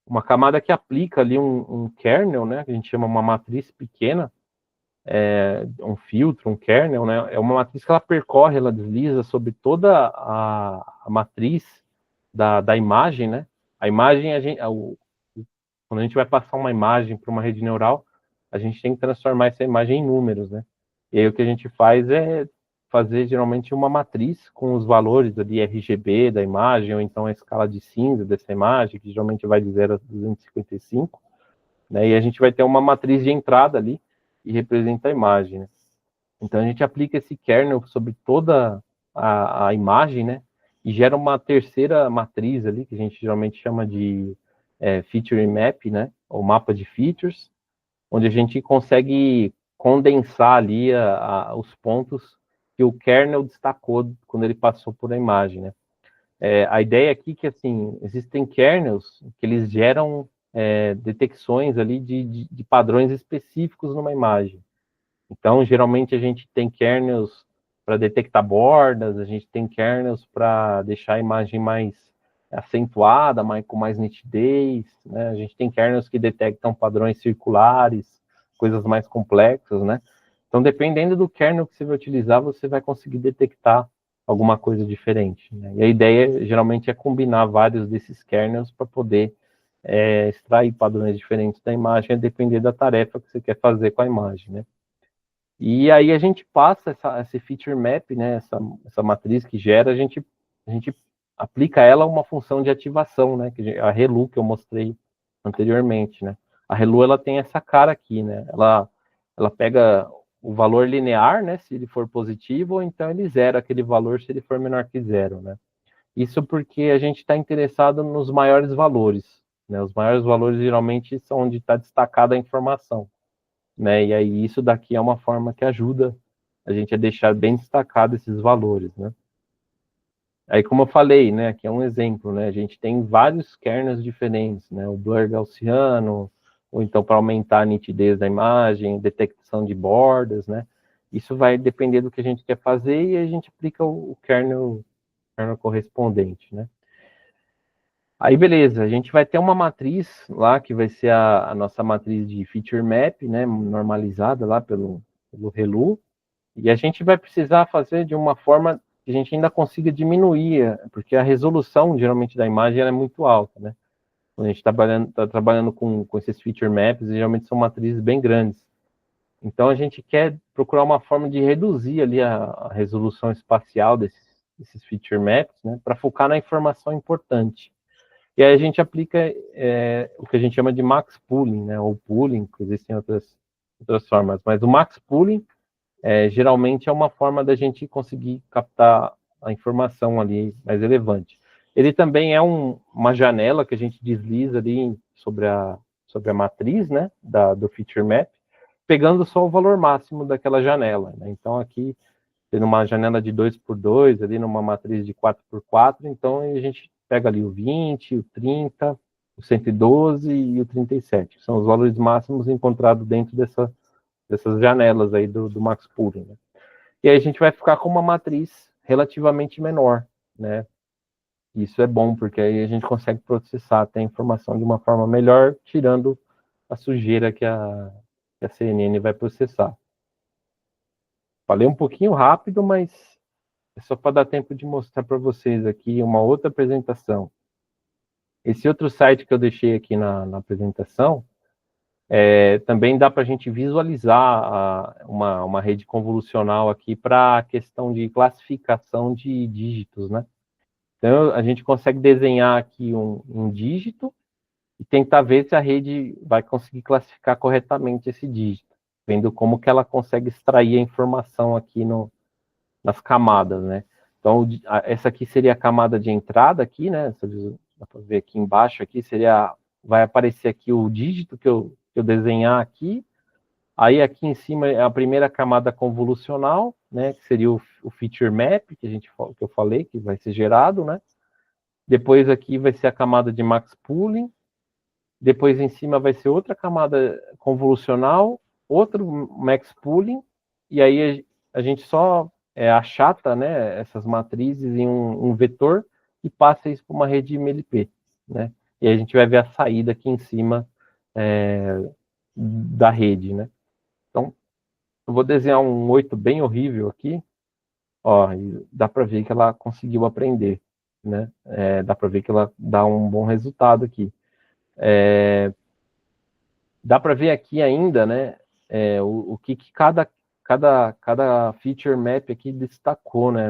uma camada que aplica ali um kernel, né? Que a gente chama uma matriz pequena, um filtro, um kernel, né? É uma matriz que ela percorre, ela desliza sobre toda a matriz da imagem, né? A imagem, quando a gente vai passar uma imagem para uma rede neural, a gente tem que transformar essa imagem em números, né? E aí o que a gente faz é fazer geralmente uma matriz com os valores ali RGB da imagem, ou então a escala de cinza dessa imagem, que geralmente vai de 0 a 255, né? E a gente vai ter uma matriz de entrada ali e representa a imagem, né? Então a gente aplica esse kernel sobre toda a imagem, né? E gera uma terceira matriz ali, que a gente geralmente chama de feature map, né? Ou mapa de features, onde a gente consegue condensar ali os pontos que o kernel destacou quando ele passou por a imagem, né? A ideia aqui é que, assim, existem kernels que eles geram detecções ali de padrões específicos numa imagem. Então, geralmente, a gente tem kernels para detectar bordas, a gente tem kernels para deixar a imagem mais acentuada, com mais nitidez, né? A gente tem kernels que detectam padrões circulares, coisas mais complexas, né? Então, dependendo do kernel que você vai utilizar, você vai conseguir detectar alguma coisa diferente, né? E a ideia, geralmente, é combinar vários desses kernels para poder extrair padrões diferentes da imagem, a depender da tarefa que você quer fazer com a imagem, né? E aí a gente passa esse feature map, né, essa matriz que gera, a gente aplica ela a uma função de ativação, né, a ReLU que eu mostrei anteriormente, né. A ReLU, ela tem essa cara aqui, né, ela pega o valor linear, né, se ele for positivo, ou então ele zera aquele valor se ele for menor que zero, né. Isso porque a gente está interessado nos maiores valores, né, os maiores valores geralmente são onde está destacada a informação, né? E aí isso daqui é uma forma que ajuda a gente a deixar bem destacado esses valores, né? Aí, como eu falei, né, aqui é um exemplo, né? A gente tem vários kernels diferentes, né? O blur gaussiano, ou então para aumentar a nitidez da imagem, detecção de bordas, né? Isso vai depender do que a gente quer fazer e a gente aplica o kernel correspondente, né? Aí, beleza, a gente vai ter uma matriz lá, que vai ser a nossa matriz de feature map, né, normalizada lá pelo Helu, e a gente vai precisar fazer de uma forma que a gente ainda consiga diminuir, porque a resolução, geralmente, da imagem ela é muito alta, né? Quando a gente está trabalhando com esses feature maps, geralmente são matrizes bem grandes. Então, a gente quer procurar uma forma de reduzir ali a resolução espacial desses feature maps, né, para focar na informação importante. E aí a gente aplica o que a gente chama de max pooling, né, ou pooling, que existem outras formas, mas o max pooling geralmente é uma forma da gente conseguir captar a informação ali mais relevante. Ele também é uma janela que a gente desliza ali sobre a matriz, né, do feature map, pegando só o valor máximo daquela janela, né? Então aqui tendo uma janela de 2x2, ali numa matriz de 4x4, então a gente pega ali o 20, o 30, o 112 e o 37, que são os valores máximos encontrados dentro dessas janelas aí do Max Pooling, né? E aí a gente vai ficar com uma matriz relativamente menor, né? Isso é bom, porque aí a gente consegue processar até a informação de uma forma melhor, tirando a sujeira que a CNN vai processar. Falei um pouquinho rápido, mas é só para dar tempo de mostrar para vocês aqui uma outra apresentação. Esse outro site que eu deixei aqui na apresentação, também dá para a gente visualizar uma rede convolucional aqui para a questão de classificação de dígitos, né? Então, a gente consegue desenhar aqui um dígito e tentar ver se a rede vai conseguir classificar corretamente esse dígito, vendo como que ela consegue extrair a informação aqui nas camadas, né? Então, essa aqui seria a camada de entrada aqui, né? Dá para ver aqui embaixo, aqui vai aparecer aqui o dígito que eu desenhar aqui. Aí aqui em cima é a primeira camada convolucional, né? Que seria o feature map que eu falei que vai ser gerado, né? Depois aqui vai ser a camada de max pooling. Depois em cima vai ser outra camada convolucional, outro max pooling. E aí a gente só achata, né, essas matrizes em um vetor e passa isso para uma rede MLP, né? E aí a gente vai ver a saída aqui em cima da rede, né? Então, eu vou desenhar um 8 bem horrível aqui, ó, e dá para ver que ela conseguiu aprender, né? Dá para ver que ela dá um bom resultado aqui. Dá para ver aqui ainda, né, o que cada feature map aqui destacou, né,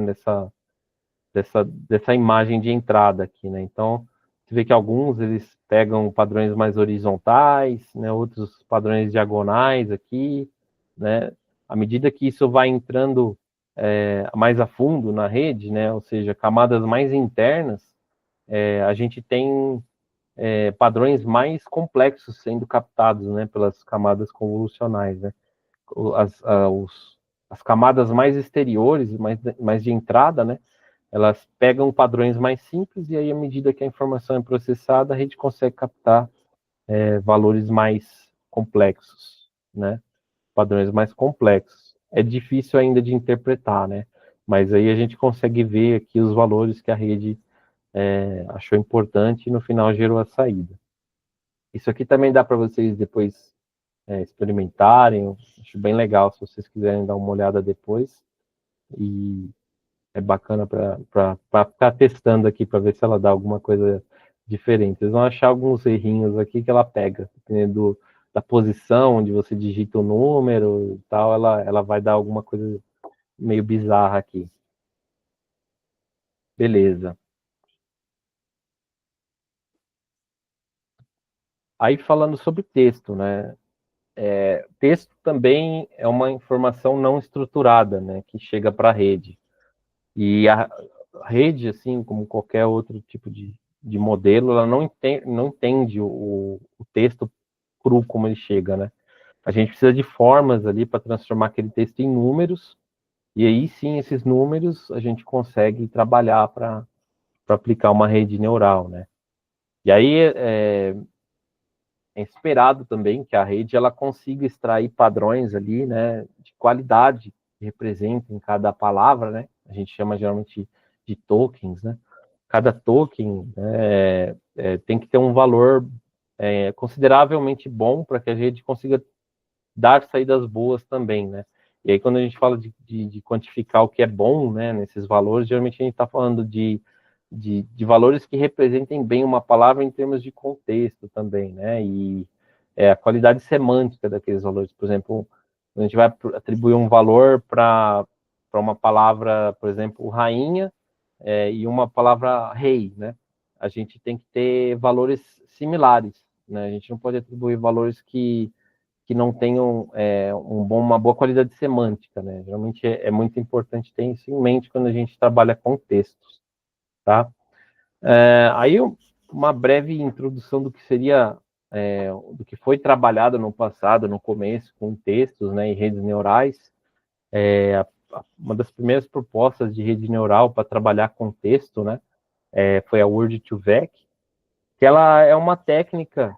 dessa imagem de entrada aqui, né? Então, você vê que alguns eles pegam padrões mais horizontais, né, outros padrões diagonais aqui, né? À medida que isso vai entrando mais a fundo na rede, né, ou seja, camadas mais internas, a gente tem padrões mais complexos sendo captados, né, pelas camadas convolucionais, né? As camadas mais exteriores, mais de entrada, né, elas pegam padrões mais simples e aí, à medida que a informação é processada, a gente consegue captar valores mais complexos, né? Padrões mais complexos. É difícil ainda de interpretar, né? Mas aí a gente consegue ver aqui os valores que a rede achou importante e no final gerou a saída. Isso aqui também dá para vocês depois experimentarem, acho bem legal se vocês quiserem dar uma olhada depois. E é bacana para ficar testando aqui para ver se ela dá alguma coisa diferente. Vocês vão achar alguns errinhos aqui que ela pega, dependendo da posição onde você digita o número e tal, ela vai dar alguma coisa meio bizarra aqui. Beleza. Aí falando sobre texto, né? Texto também é uma informação não estruturada, né? Que chega para a rede. E a rede, assim como qualquer outro tipo de modelo, ela não entende o texto cru como ele chega, né? A gente precisa de formas ali para transformar aquele texto em números, e aí sim, esses números a gente consegue trabalhar para aplicar uma rede neural, né? E aí é esperado também que a rede ela consiga extrair padrões ali, né, de qualidade que representem cada palavra, né? A gente chama geralmente de tokens, né? Cada token, né, tem que ter um valor consideravelmente bom para que a rede consiga dar saídas boas também, né? E aí, quando a gente fala de quantificar o que é bom, né, nesses valores, geralmente a gente está falando de valores que representem bem uma palavra em termos de contexto também, né? E a qualidade semântica daqueles valores. Por exemplo, a gente vai atribuir um valor para uma palavra, por exemplo, rainha, e uma palavra rei, né? A gente tem que ter valores similares, né? A gente não pode atribuir valores que não tenham uma boa qualidade semântica, né? Geralmente é muito importante ter isso em mente quando a gente trabalha com textos, tá? Aí uma breve introdução do que seria, do que foi trabalhado no passado, no começo, com textos, né, e redes neurais. Uma das primeiras propostas de rede neural para trabalhar com texto, né, foi a Word2Vec, que ela é uma técnica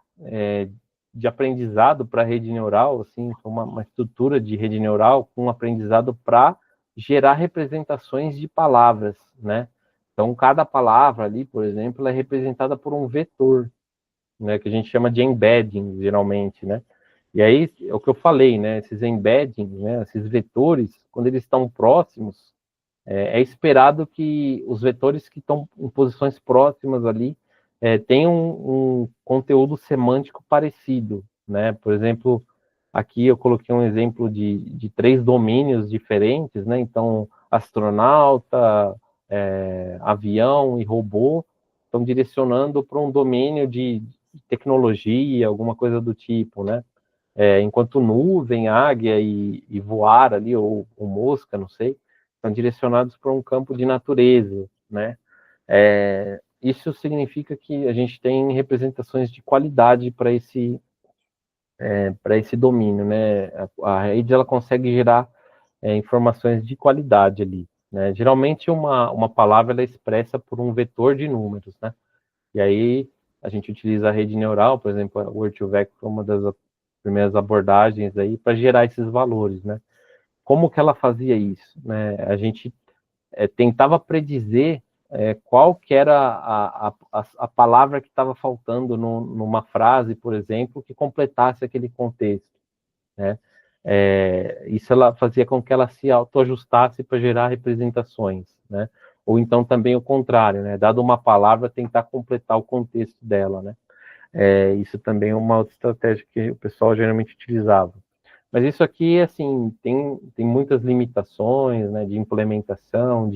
de aprendizado para rede neural, assim, uma estrutura de rede neural com aprendizado para gerar representações de palavras, né? Então, cada palavra ali, por exemplo, é representada por um vetor, né, que a gente chama de embedding, geralmente, né? E aí, é o que eu falei, né? Esses embeddings, né, esses vetores, quando eles estão próximos, é esperado que os vetores que estão em posições próximas ali tenham um conteúdo semântico parecido, né? Por exemplo, aqui eu coloquei um exemplo de 3 domínios diferentes, né? Então, astronauta, avião e robô estão direcionando para um domínio de tecnologia, alguma coisa do tipo, né? Enquanto nuvem, águia e voar ali, ou mosca, não sei, estão direcionados para um campo de natureza, né? Isso significa que a gente tem representações de qualidade para esse domínio, né? A rede ela consegue gerar informações de qualidade ali, né? Geralmente uma palavra ela é expressa por um vetor de números, né? E aí a gente utiliza a rede neural, por exemplo, a Word2Vec foi uma das primeiras abordagens aí para gerar esses valores, né? Como que ela fazia isso, né? A gente tentava predizer qual que era a palavra que estava faltando numa frase, por exemplo, que completasse aquele contexto, né? Isso ela fazia com que ela se autoajustasse para gerar representações, né? Ou então também o contrário, né? Dado uma palavra, tentar completar o contexto dela, né? Isso também é uma outra estratégia que o pessoal geralmente utilizava. Mas isso aqui, assim, tem muitas limitações, né? De implementação,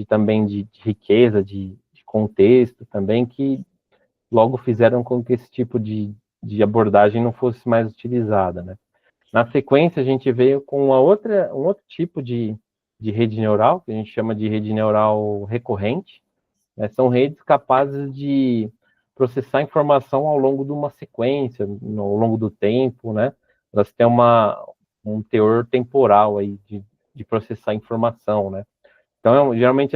também de riqueza, de contexto também, que logo fizeram com que esse tipo de abordagem não fosse mais utilizada, né? Na sequência, a gente veio com um outro tipo de rede neural, que a gente chama de rede neural recorrente, né? São redes capazes de processar informação ao longo de uma sequência, ao longo do tempo, né? Elas têm um teor temporal aí de processar informação, né? Então, geralmente,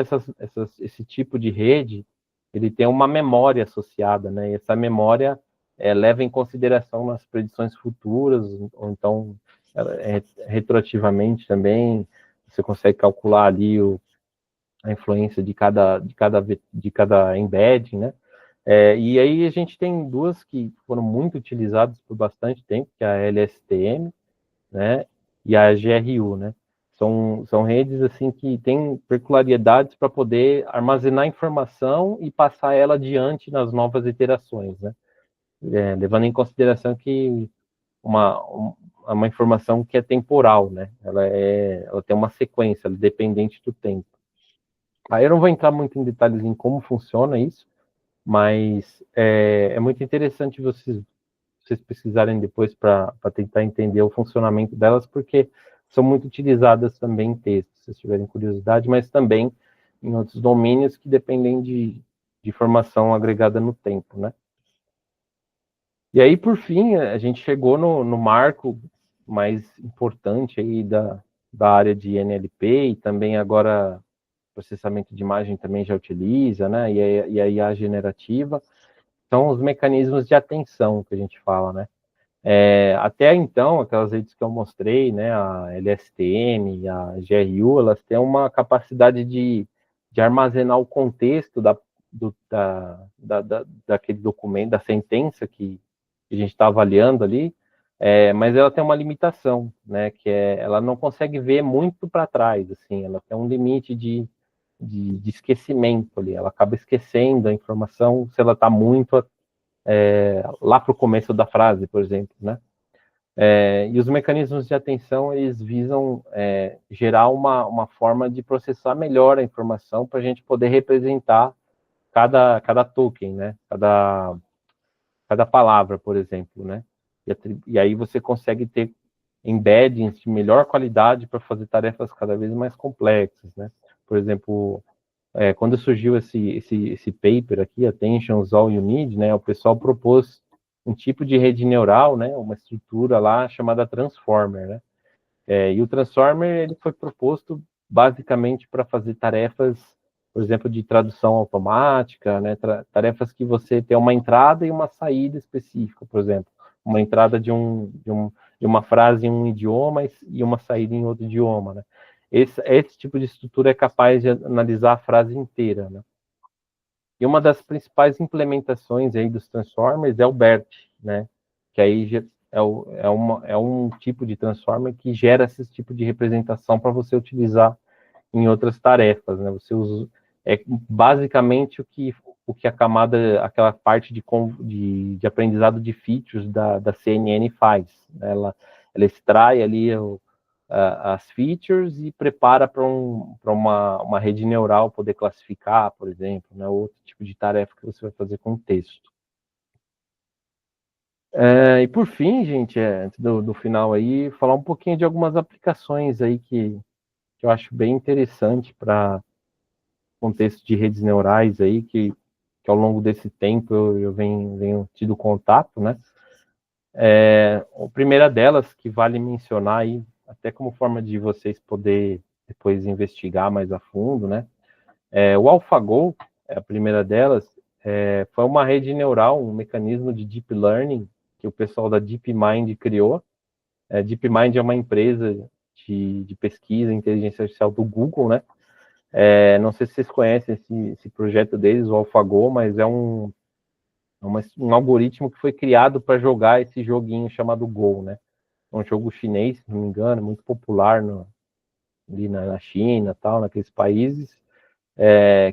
esse tipo de rede, ele tem uma memória associada, né? E essa memória leva em consideração nas predições futuras, ou então, retroativamente também, você consegue calcular ali a influência de cada embedding, né? E aí a gente tem duas que foram muito utilizadas por bastante tempo, que é a LSTM, né? E a GRU, né? São redes assim que têm peculiaridades para poder armazenar informação e passar ela adiante nas novas iterações, né? Levando em consideração que uma informação que é temporal, né? Ela tem uma sequência, ela é dependente do tempo. Aí eu não vou entrar muito em detalhes em como funciona isso, mas é muito interessante vocês pesquisarem depois para tentar entender o funcionamento delas, porque são muito utilizadas também em texto, se vocês tiverem curiosidade, mas também em outros domínios que dependem de informação agregada no tempo, né? E aí, por fim, a gente chegou no marco mais importante aí da área de NLP, e também agora processamento de imagem também já utiliza, né? E a IA generativa, são os mecanismos de atenção que a gente fala, né? Até então, aquelas redes que eu mostrei, né, a LSTM, a GRU, elas têm uma capacidade de armazenar o contexto daquele documento, da sentença que a gente está avaliando ali, mas ela tem uma limitação, né, que ela não consegue ver muito para trás, assim, ela tem um limite de esquecimento ali, ela acaba esquecendo a informação se ela está muito lá para o começo da frase, por exemplo, né? E os mecanismos de atenção, eles visam gerar uma forma de processar melhor a informação para a gente poder representar cada token, né? Cada palavra, por exemplo, né? E aí você consegue ter embeddings de melhor qualidade para fazer tarefas cada vez mais complexas, né? Por exemplo, quando surgiu esse paper aqui, Attention's All You Need, né? O pessoal propôs um tipo de rede neural, né? Uma estrutura lá chamada Transformer, né? E o Transformer, ele foi proposto basicamente para fazer tarefas, por exemplo, de tradução automática, né? Tarefas que você tem uma entrada e uma saída específica, por exemplo, uma entrada de uma frase em um idioma e uma saída em outro idioma, né? Esse tipo de estrutura é capaz de analisar a frase inteira, né? E uma das principais implementações aí dos Transformers é o BERT, né? Que aí é um tipo de Transformer que gera esse tipo de representação para você utilizar em outras tarefas, né? Você usa basicamente o que a camada, aquela parte de aprendizado de features da CNN faz, né? Ela extrai ali as features e prepara para uma rede neural poder classificar, por exemplo, né, outro tipo de tarefa que você vai fazer com texto. E por fim, gente, antes do final aí, falar um pouquinho de algumas aplicações aí que eu acho bem interessante para contexto de redes neurais aí, que ao longo desse tempo eu venho tido contato, né? A primeira delas, que vale mencionar aí, até como forma de vocês poder depois investigar mais a fundo, né? O AlphaGo, a primeira delas, foi uma rede neural, um mecanismo de deep learning que o pessoal da DeepMind criou. DeepMind é uma empresa de pesquisa e inteligência artificial do Google, né? Não sei se vocês conhecem esse projeto deles, o AlphaGo, mas é um algoritmo que foi criado para jogar esse joguinho chamado Go, né? É um jogo chinês, se não me engano, muito popular ali na China, tal, naqueles países,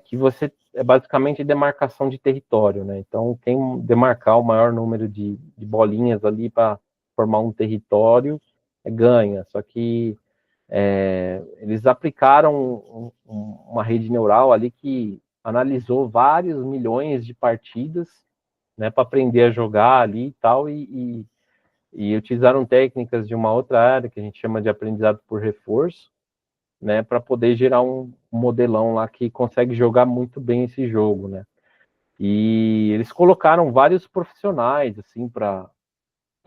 que você basicamente demarcação de território, né? Então, quem demarcar o maior número de bolinhas ali para formar um território ganha. Só que eles aplicaram uma rede neural ali que analisou vários milhões de partidas, né, para aprender a jogar ali e tal, e utilizaram técnicas de uma outra área que a gente chama de aprendizado por reforço, né, para poder gerar um modelão lá que consegue jogar muito bem esse jogo, né? E eles colocaram vários profissionais assim para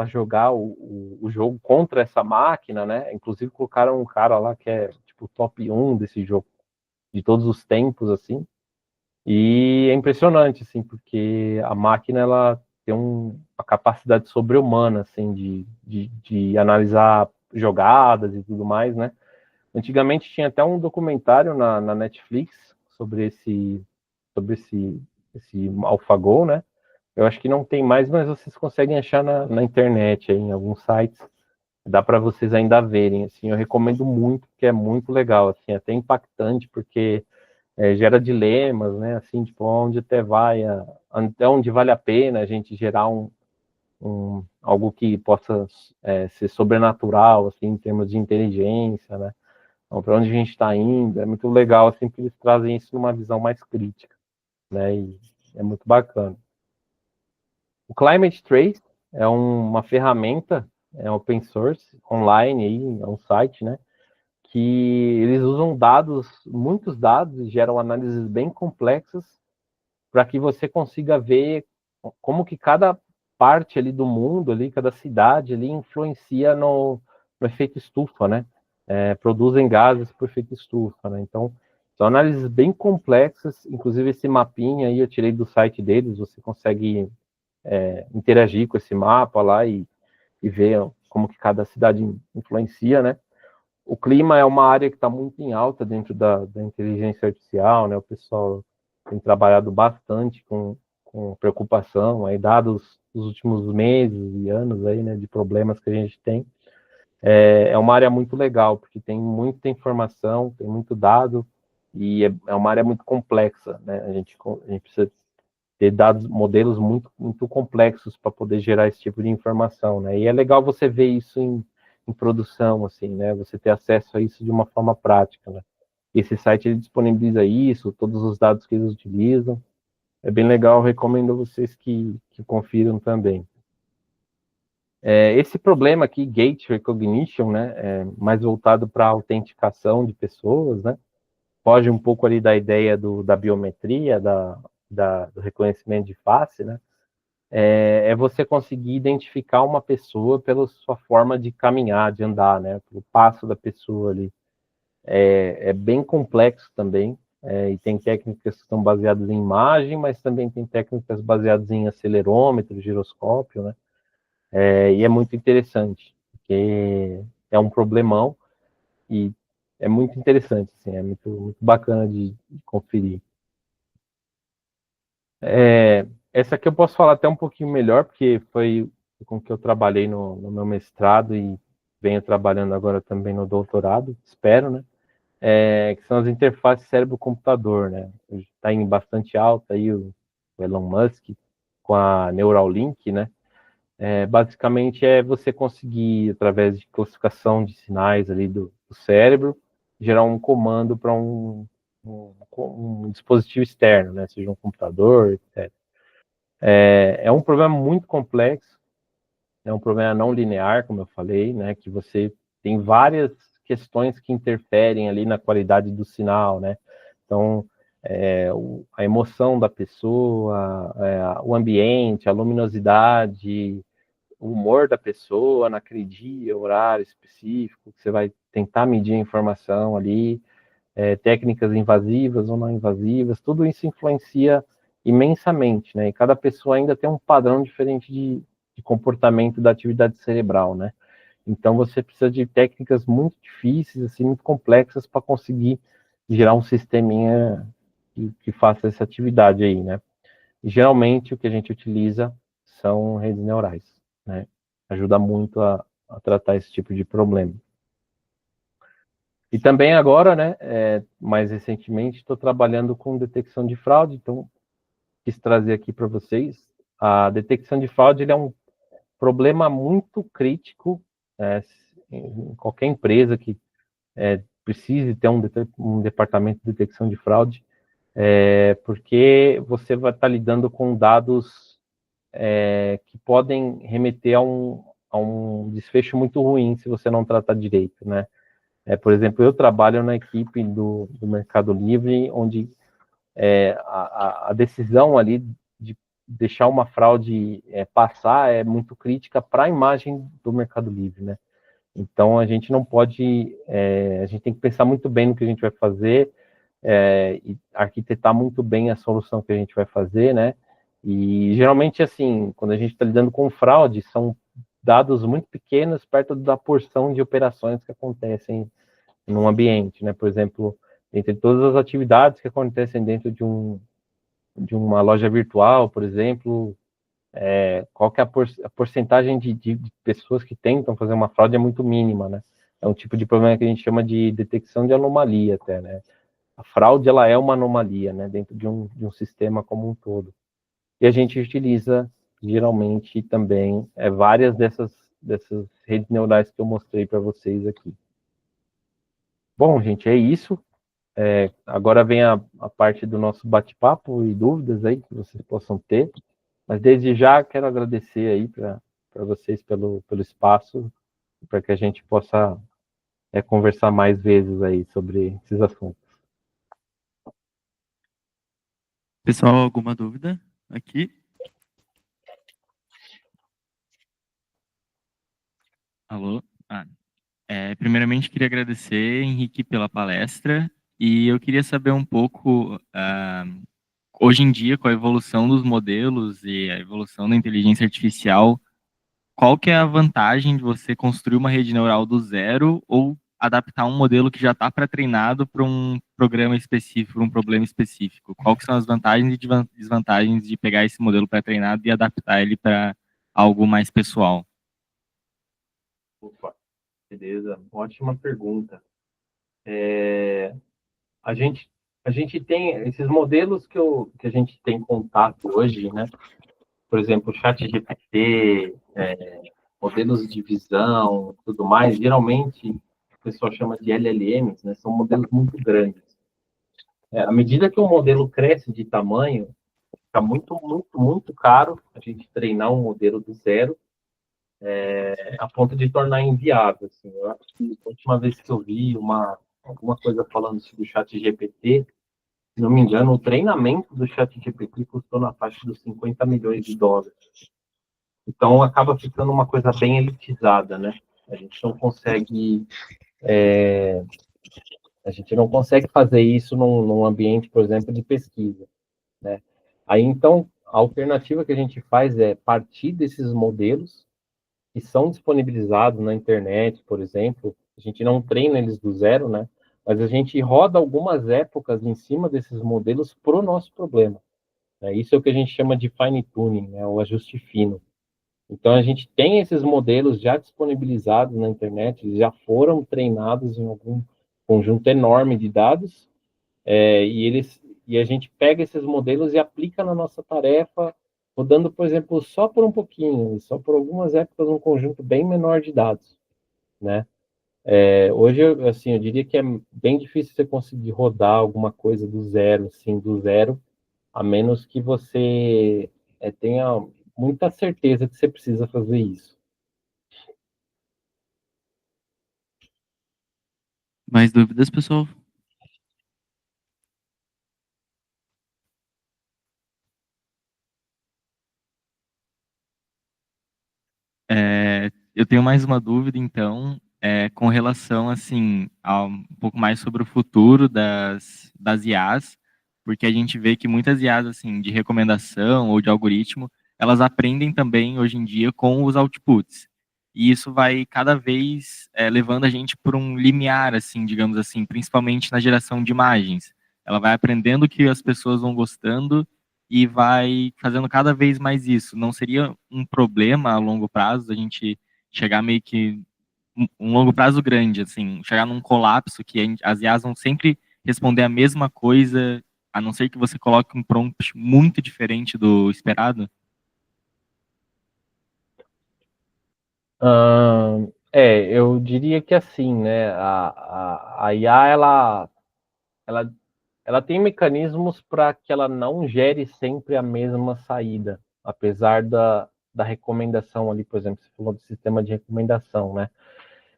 jogar o jogo contra essa máquina, né? Inclusive colocaram um cara lá que é tipo top 1 desse jogo de todos os tempos, assim. E é impressionante, assim, porque a máquina ela tem uma capacidade sobre-humana, assim, de analisar jogadas e tudo mais, né? Antigamente tinha até um documentário na Netflix sobre esse AlphaGo, né? Eu acho que não tem mais, mas vocês conseguem achar na internet, aí, em alguns sites. Dá para vocês ainda verem, assim. Eu recomendo muito, porque é muito legal, assim, até impactante, porque gera dilemas, né? Assim, tipo, até onde vale a pena a gente gerar algo que possa ser sobrenatural, assim, em termos de inteligência, né? Então, para onde a gente está indo, é muito legal, assim, porque eles trazem isso numa visão mais crítica, né? E é muito bacana. O Climate Trace é uma ferramenta, open source, online, aí, é um site, né? Que eles usam muitos dados, e geram análises bem complexas para que você consiga ver como que cada parte ali do mundo, ali, cada cidade ali influencia no efeito estufa, né? Produzem gases por efeito estufa, né? Então, são análises bem complexas, inclusive esse mapinha aí eu tirei do site deles, você consegue interagir com esse mapa lá e ver como que cada cidade influencia, né? O clima é uma área que está muito em alta dentro da inteligência artificial, né? O pessoal tem trabalhado bastante com preocupação, aí, dados os últimos meses e anos aí, né, de problemas que a gente tem. É uma área muito legal, porque tem muita informação, tem muito dado, e é uma área muito complexa, né? A gente precisa ter dados, modelos muito complexos para poder gerar esse tipo de informação, né? E é legal você ver isso em produção, assim, né? Você ter acesso a isso de uma forma prática, né? Esse site ele disponibiliza isso, todos os dados que eles utilizam. É bem legal, recomendo a vocês que confiram também. Esse problema aqui, Gate Recognition, né, mais voltado para a autenticação de pessoas, né, foge um pouco ali da ideia da biometria, do reconhecimento de face, né, você conseguir identificar uma pessoa pela sua forma de caminhar, de andar, né, pelo passo da pessoa ali. É bem complexo também, e tem técnicas que são baseadas em imagem, mas também tem técnicas baseadas em acelerômetro, giroscópio, né, e é muito interessante, porque é um problemão e é muito interessante, assim, é muito bacana de conferir. Essa aqui eu posso falar até um pouquinho melhor, porque foi com que eu trabalhei no meu mestrado e venho trabalhando agora também no doutorado, espero, né? Que são as interfaces cérebro-computador, né? Está em bastante alta aí o Elon Musk com a Neuralink, né? Basicamente é você conseguir, através de classificação de sinais ali do cérebro, gerar um comando para um dispositivo externo, né? Seja um computador, etc. É um problema muito complexo, é um problema não linear, como eu falei, né? Que você tem várias questões que interferem ali na qualidade do sinal, né? Então, a emoção da pessoa, o ambiente, a luminosidade, o humor da pessoa naquele dia, horário específico, que você vai tentar medir a informação ali, técnicas invasivas ou não invasivas, tudo isso influencia imensamente, né? E cada pessoa ainda tem um padrão diferente de comportamento da atividade cerebral, né? Então você precisa de técnicas muito difíceis, assim, muito complexas para conseguir gerar um sisteminha que faça essa atividade aí, né? E, geralmente o que a gente utiliza são redes neurais, né? Ajuda muito a tratar esse tipo de problema. E também agora, né, mais recentemente, estou trabalhando com detecção de fraude, então quis trazer aqui para vocês. A detecção de fraude ele é um problema muito crítico em qualquer empresa que precise ter um departamento de detecção de fraude, porque você vai estar lidando com dados que podem remeter a um desfecho muito ruim se você não tratar direito, né? Por exemplo, eu trabalho na equipe do Mercado Livre, onde a decisão ali de deixar uma fraude passar é muito crítica para a imagem do Mercado Livre, né? Então, a gente não pode, a gente tem que pensar muito bem no que a gente vai fazer, e arquitetar muito bem a solução que a gente vai fazer, né? E, geralmente, assim, quando a gente está lidando com fraude, são dados muito pequenos perto da porção de operações que acontecem num ambiente, né? Por exemplo, entre todas as atividades que acontecem dentro de uma loja virtual, por exemplo, qual que é a porcentagem de pessoas que tentam fazer uma fraude é muito mínima, né? É um tipo de problema que a gente chama de detecção de anomalia até, né? A fraude, ela é uma anomalia, né? Dentro de um sistema como um todo. E a gente utiliza, geralmente, também várias dessas redes neurais que eu mostrei para vocês aqui. Bom, gente, é isso. Agora vem a parte do nosso bate-papo e dúvidas aí que vocês possam ter. Mas desde já quero agradecer aí para vocês pelo espaço, para que a gente possa conversar mais vezes aí sobre esses assuntos. Pessoal, alguma dúvida aqui? Alô? Primeiramente, queria agradecer, Henrique, pela palestra. E eu queria saber um pouco, hoje em dia, com a evolução dos modelos e a evolução da inteligência artificial, qual que é a vantagem de você construir uma rede neural do zero ou adaptar um modelo que já está pré-treinado para um programa específico, para um problema específico? Qual que são as vantagens e desvantagens de pegar esse modelo pré-treinado e adaptar ele para algo mais pessoal? Opa, beleza, ótima pergunta. É, a gente, a gente tem esses modelos que a gente tem contato hoje, né? Por exemplo, o ChatGPT, modelos de visão, tudo mais, geralmente o pessoal chama de LLMs, né? São modelos muito grandes. À medida que o modelo cresce de tamanho, fica muito, muito, muito caro a gente treinar um modelo do zero, a ponto de tornar inviável. Assim. Eu acho que a última vez que eu vi alguma coisa falando sobre o ChatGPT, se não me engano, o treinamento do ChatGPT custou na faixa dos 50 milhões de dólares. Então, acaba ficando uma coisa bem elitizada, né? A gente não consegue, a gente não consegue fazer isso num ambiente, por exemplo, de pesquisa, né? Aí, então, a alternativa que a gente faz é partir desses modelos que são disponibilizados na internet, por exemplo. A gente não treina eles do zero, né? Mas a gente roda algumas épocas em cima desses modelos para o nosso problema. Né? Isso é o que a gente chama de fine tuning, né? O ajuste fino. Então a gente tem esses modelos já disponibilizados na internet, eles já foram treinados em algum conjunto enorme de dados, e a gente pega esses modelos e aplica na nossa tarefa, rodando, por exemplo, só por um pouquinho, só por algumas épocas, um conjunto bem menor de dados, né? Hoje, assim, eu diria que é bem difícil você conseguir rodar alguma coisa do zero, assim, do zero, a menos que você tenha muita certeza que você precisa fazer isso. Mais dúvidas, pessoal? Eu tenho mais uma dúvida, então, com relação, assim, a um pouco mais sobre o futuro das IAs, porque a gente vê que muitas IAs, assim, de recomendação ou de algoritmo, elas aprendem também, hoje em dia, com os outputs. E isso vai cada vez levando a gente por um limiar, assim, digamos assim, principalmente na geração de imagens. Ela vai aprendendo o que as pessoas vão gostando e vai fazendo cada vez mais isso. Não seria um problema a longo prazo a gente chegar meio que um longo prazo grande, assim, chegar num colapso que as IAs vão sempre responder a mesma coisa, a não ser que você coloque um prompt muito diferente do esperado? Eu diria que assim, né, a IA, ela, ela tem mecanismos para que ela não gere sempre a mesma saída, apesar da recomendação ali, por exemplo, você falou do sistema de recomendação, né?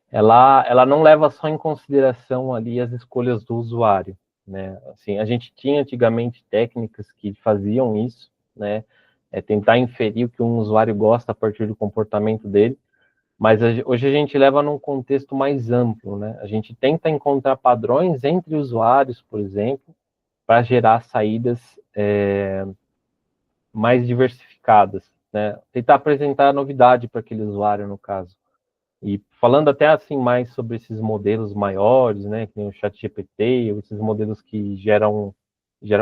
Ela não leva só em consideração ali as escolhas do usuário, né? Assim, a gente tinha antigamente técnicas que faziam isso, né? Tentar inferir o que um usuário gosta a partir do comportamento dele, mas hoje a gente leva num contexto mais amplo, né? A gente tenta encontrar padrões entre usuários, por exemplo, para gerar saídas mais diversificadas, né? Tentar apresentar novidade para aquele usuário, no caso. E falando até assim mais sobre esses modelos maiores, né, que nem o ChatGPT, esses modelos que geram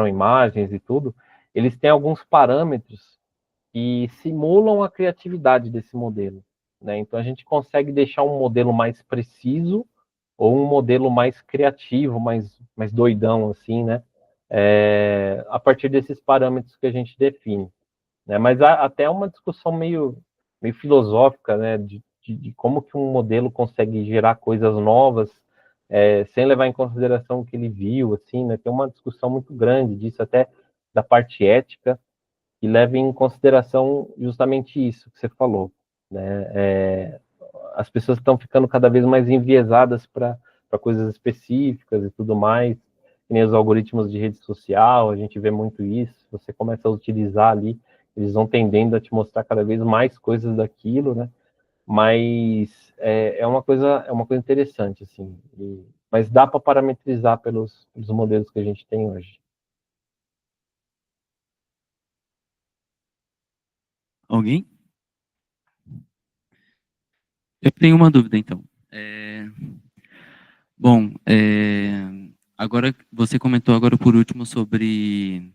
imagens e tudo, eles têm alguns parâmetros que simulam a criatividade desse modelo, né? Então a gente consegue deixar um modelo mais preciso ou um modelo mais criativo, mais doidão assim, né? A partir desses parâmetros que a gente define, né? Mas há até uma discussão meio filosófica, né? De como que um modelo consegue gerar coisas novas sem levar em consideração o que ele viu, assim, né? Tem uma discussão muito grande disso, até da parte ética, que leva em consideração justamente isso que você falou, né? As pessoas estão ficando cada vez mais enviesadas para coisas específicas e tudo mais, que nem os algoritmos de rede social, a gente vê muito isso, você começa a utilizar ali, eles vão tendendo a te mostrar cada vez mais coisas daquilo, né? Mas é uma coisa interessante, assim, mas dá para parametrizar pelos modelos que a gente tem hoje. Alguém? Eu tenho uma dúvida, então. É, Bom, agora você comentou agora por último sobre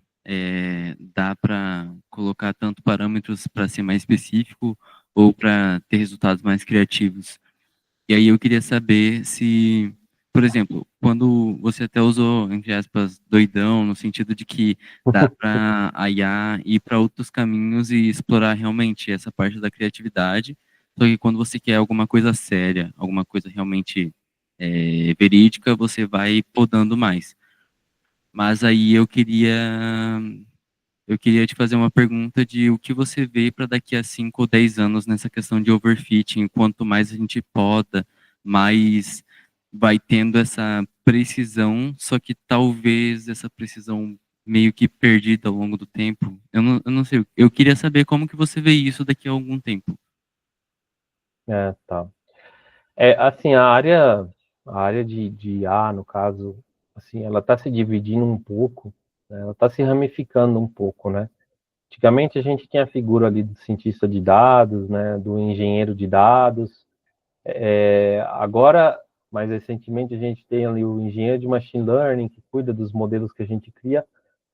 dá para colocar tanto parâmetros para ser mais específico ou para ter resultados mais criativos. E aí eu queria saber se, por exemplo, quando você até usou, entre aspas, doidão, no sentido de que dá para a IA ir para outros caminhos e explorar realmente essa parte da criatividade, só que quando você quer alguma coisa séria, alguma coisa realmente verídica, você vai podando mais. Mas aí eu queria te fazer uma pergunta de o que você vê para daqui a 5 ou 10 anos nessa questão de overfitting. Quanto mais a gente poda, mais vai tendo essa precisão, só que talvez essa precisão meio que perdida ao longo do tempo. Eu não sei, eu queria saber como que você vê isso daqui a algum tempo. Tá. Assim, a área de IA, no caso, assim, ela está se dividindo um pouco, né? Ela está se ramificando um pouco, né? Antigamente a gente tinha a figura ali do cientista de dados, né? Do engenheiro de dados. Agora, mais recentemente, a gente tem ali o engenheiro de machine learning, que cuida dos modelos que a gente cria,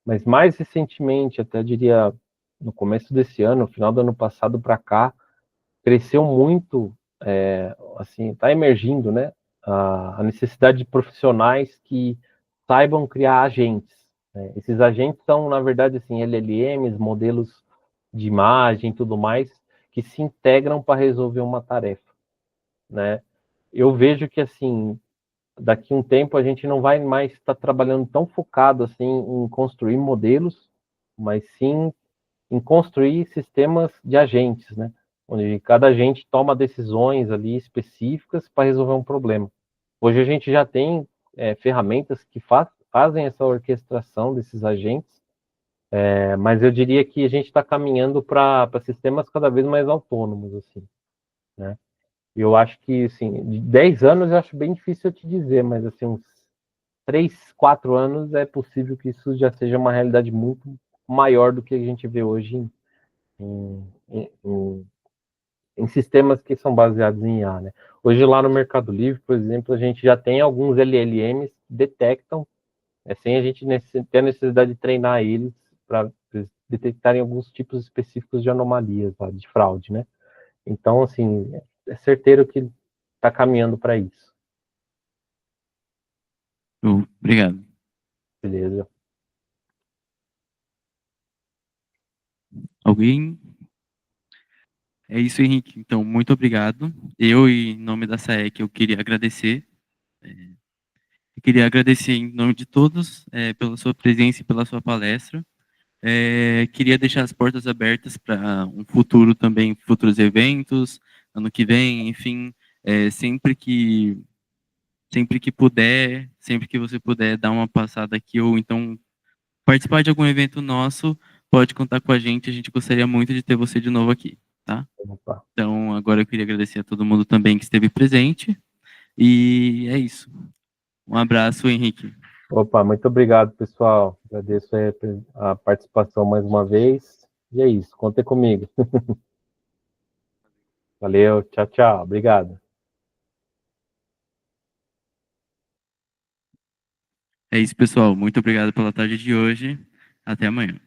mas mais recentemente, até diria no começo desse ano, no final do ano passado para cá, cresceu muito, assim, está emergindo, né, a necessidade de profissionais que saibam criar agentes. Né? Esses agentes são, na verdade, assim, LLMs, modelos de imagem, tudo mais, que se integram para resolver uma tarefa, né? Eu vejo que, assim, daqui a um tempo a gente não vai mais estar trabalhando tão focado, assim, em construir modelos, mas sim em construir sistemas de agentes, né? Onde cada agente toma decisões ali específicas para resolver um problema. Hoje a gente já tem ferramentas que fazem essa orquestração desses agentes, mas eu diria que a gente está caminhando para sistemas cada vez mais autônomos, assim, né? Eu acho que, assim, de 10 anos eu acho bem difícil eu te dizer, mas assim, uns 3, 4 anos é possível que isso já seja uma realidade muito maior do que a gente vê hoje em sistemas que são baseados em IA, né? Hoje lá no Mercado Livre, por exemplo, a gente já tem alguns LLMs que detectam, sem a gente ter a necessidade de treinar eles para detectarem alguns tipos específicos de anomalias, lá, de fraude, né? Então, assim, é certeiro que está caminhando para isso. Obrigado. Beleza. Alguém? É isso, Henrique. Então, muito obrigado. Eu, em nome da SAEC, eu queria agradecer. Eu queria agradecer em nome de todos pela sua presença e pela sua palestra. Queria deixar as portas abertas para um futuro também, futuros eventos, ano que vem, enfim, sempre que puder, sempre que você puder dar uma passada aqui ou então participar de algum evento nosso, pode contar com a gente gostaria muito de ter você de novo aqui, tá? Opa. Então, agora eu queria agradecer a todo mundo também que esteve presente e é isso. Um abraço, Henrique. Opa, muito obrigado, pessoal. Agradeço aí a participação mais uma vez. E é isso, contem comigo. Valeu, tchau, tchau. Obrigado. É isso, pessoal. Muito obrigado pela tarde de hoje. Até amanhã.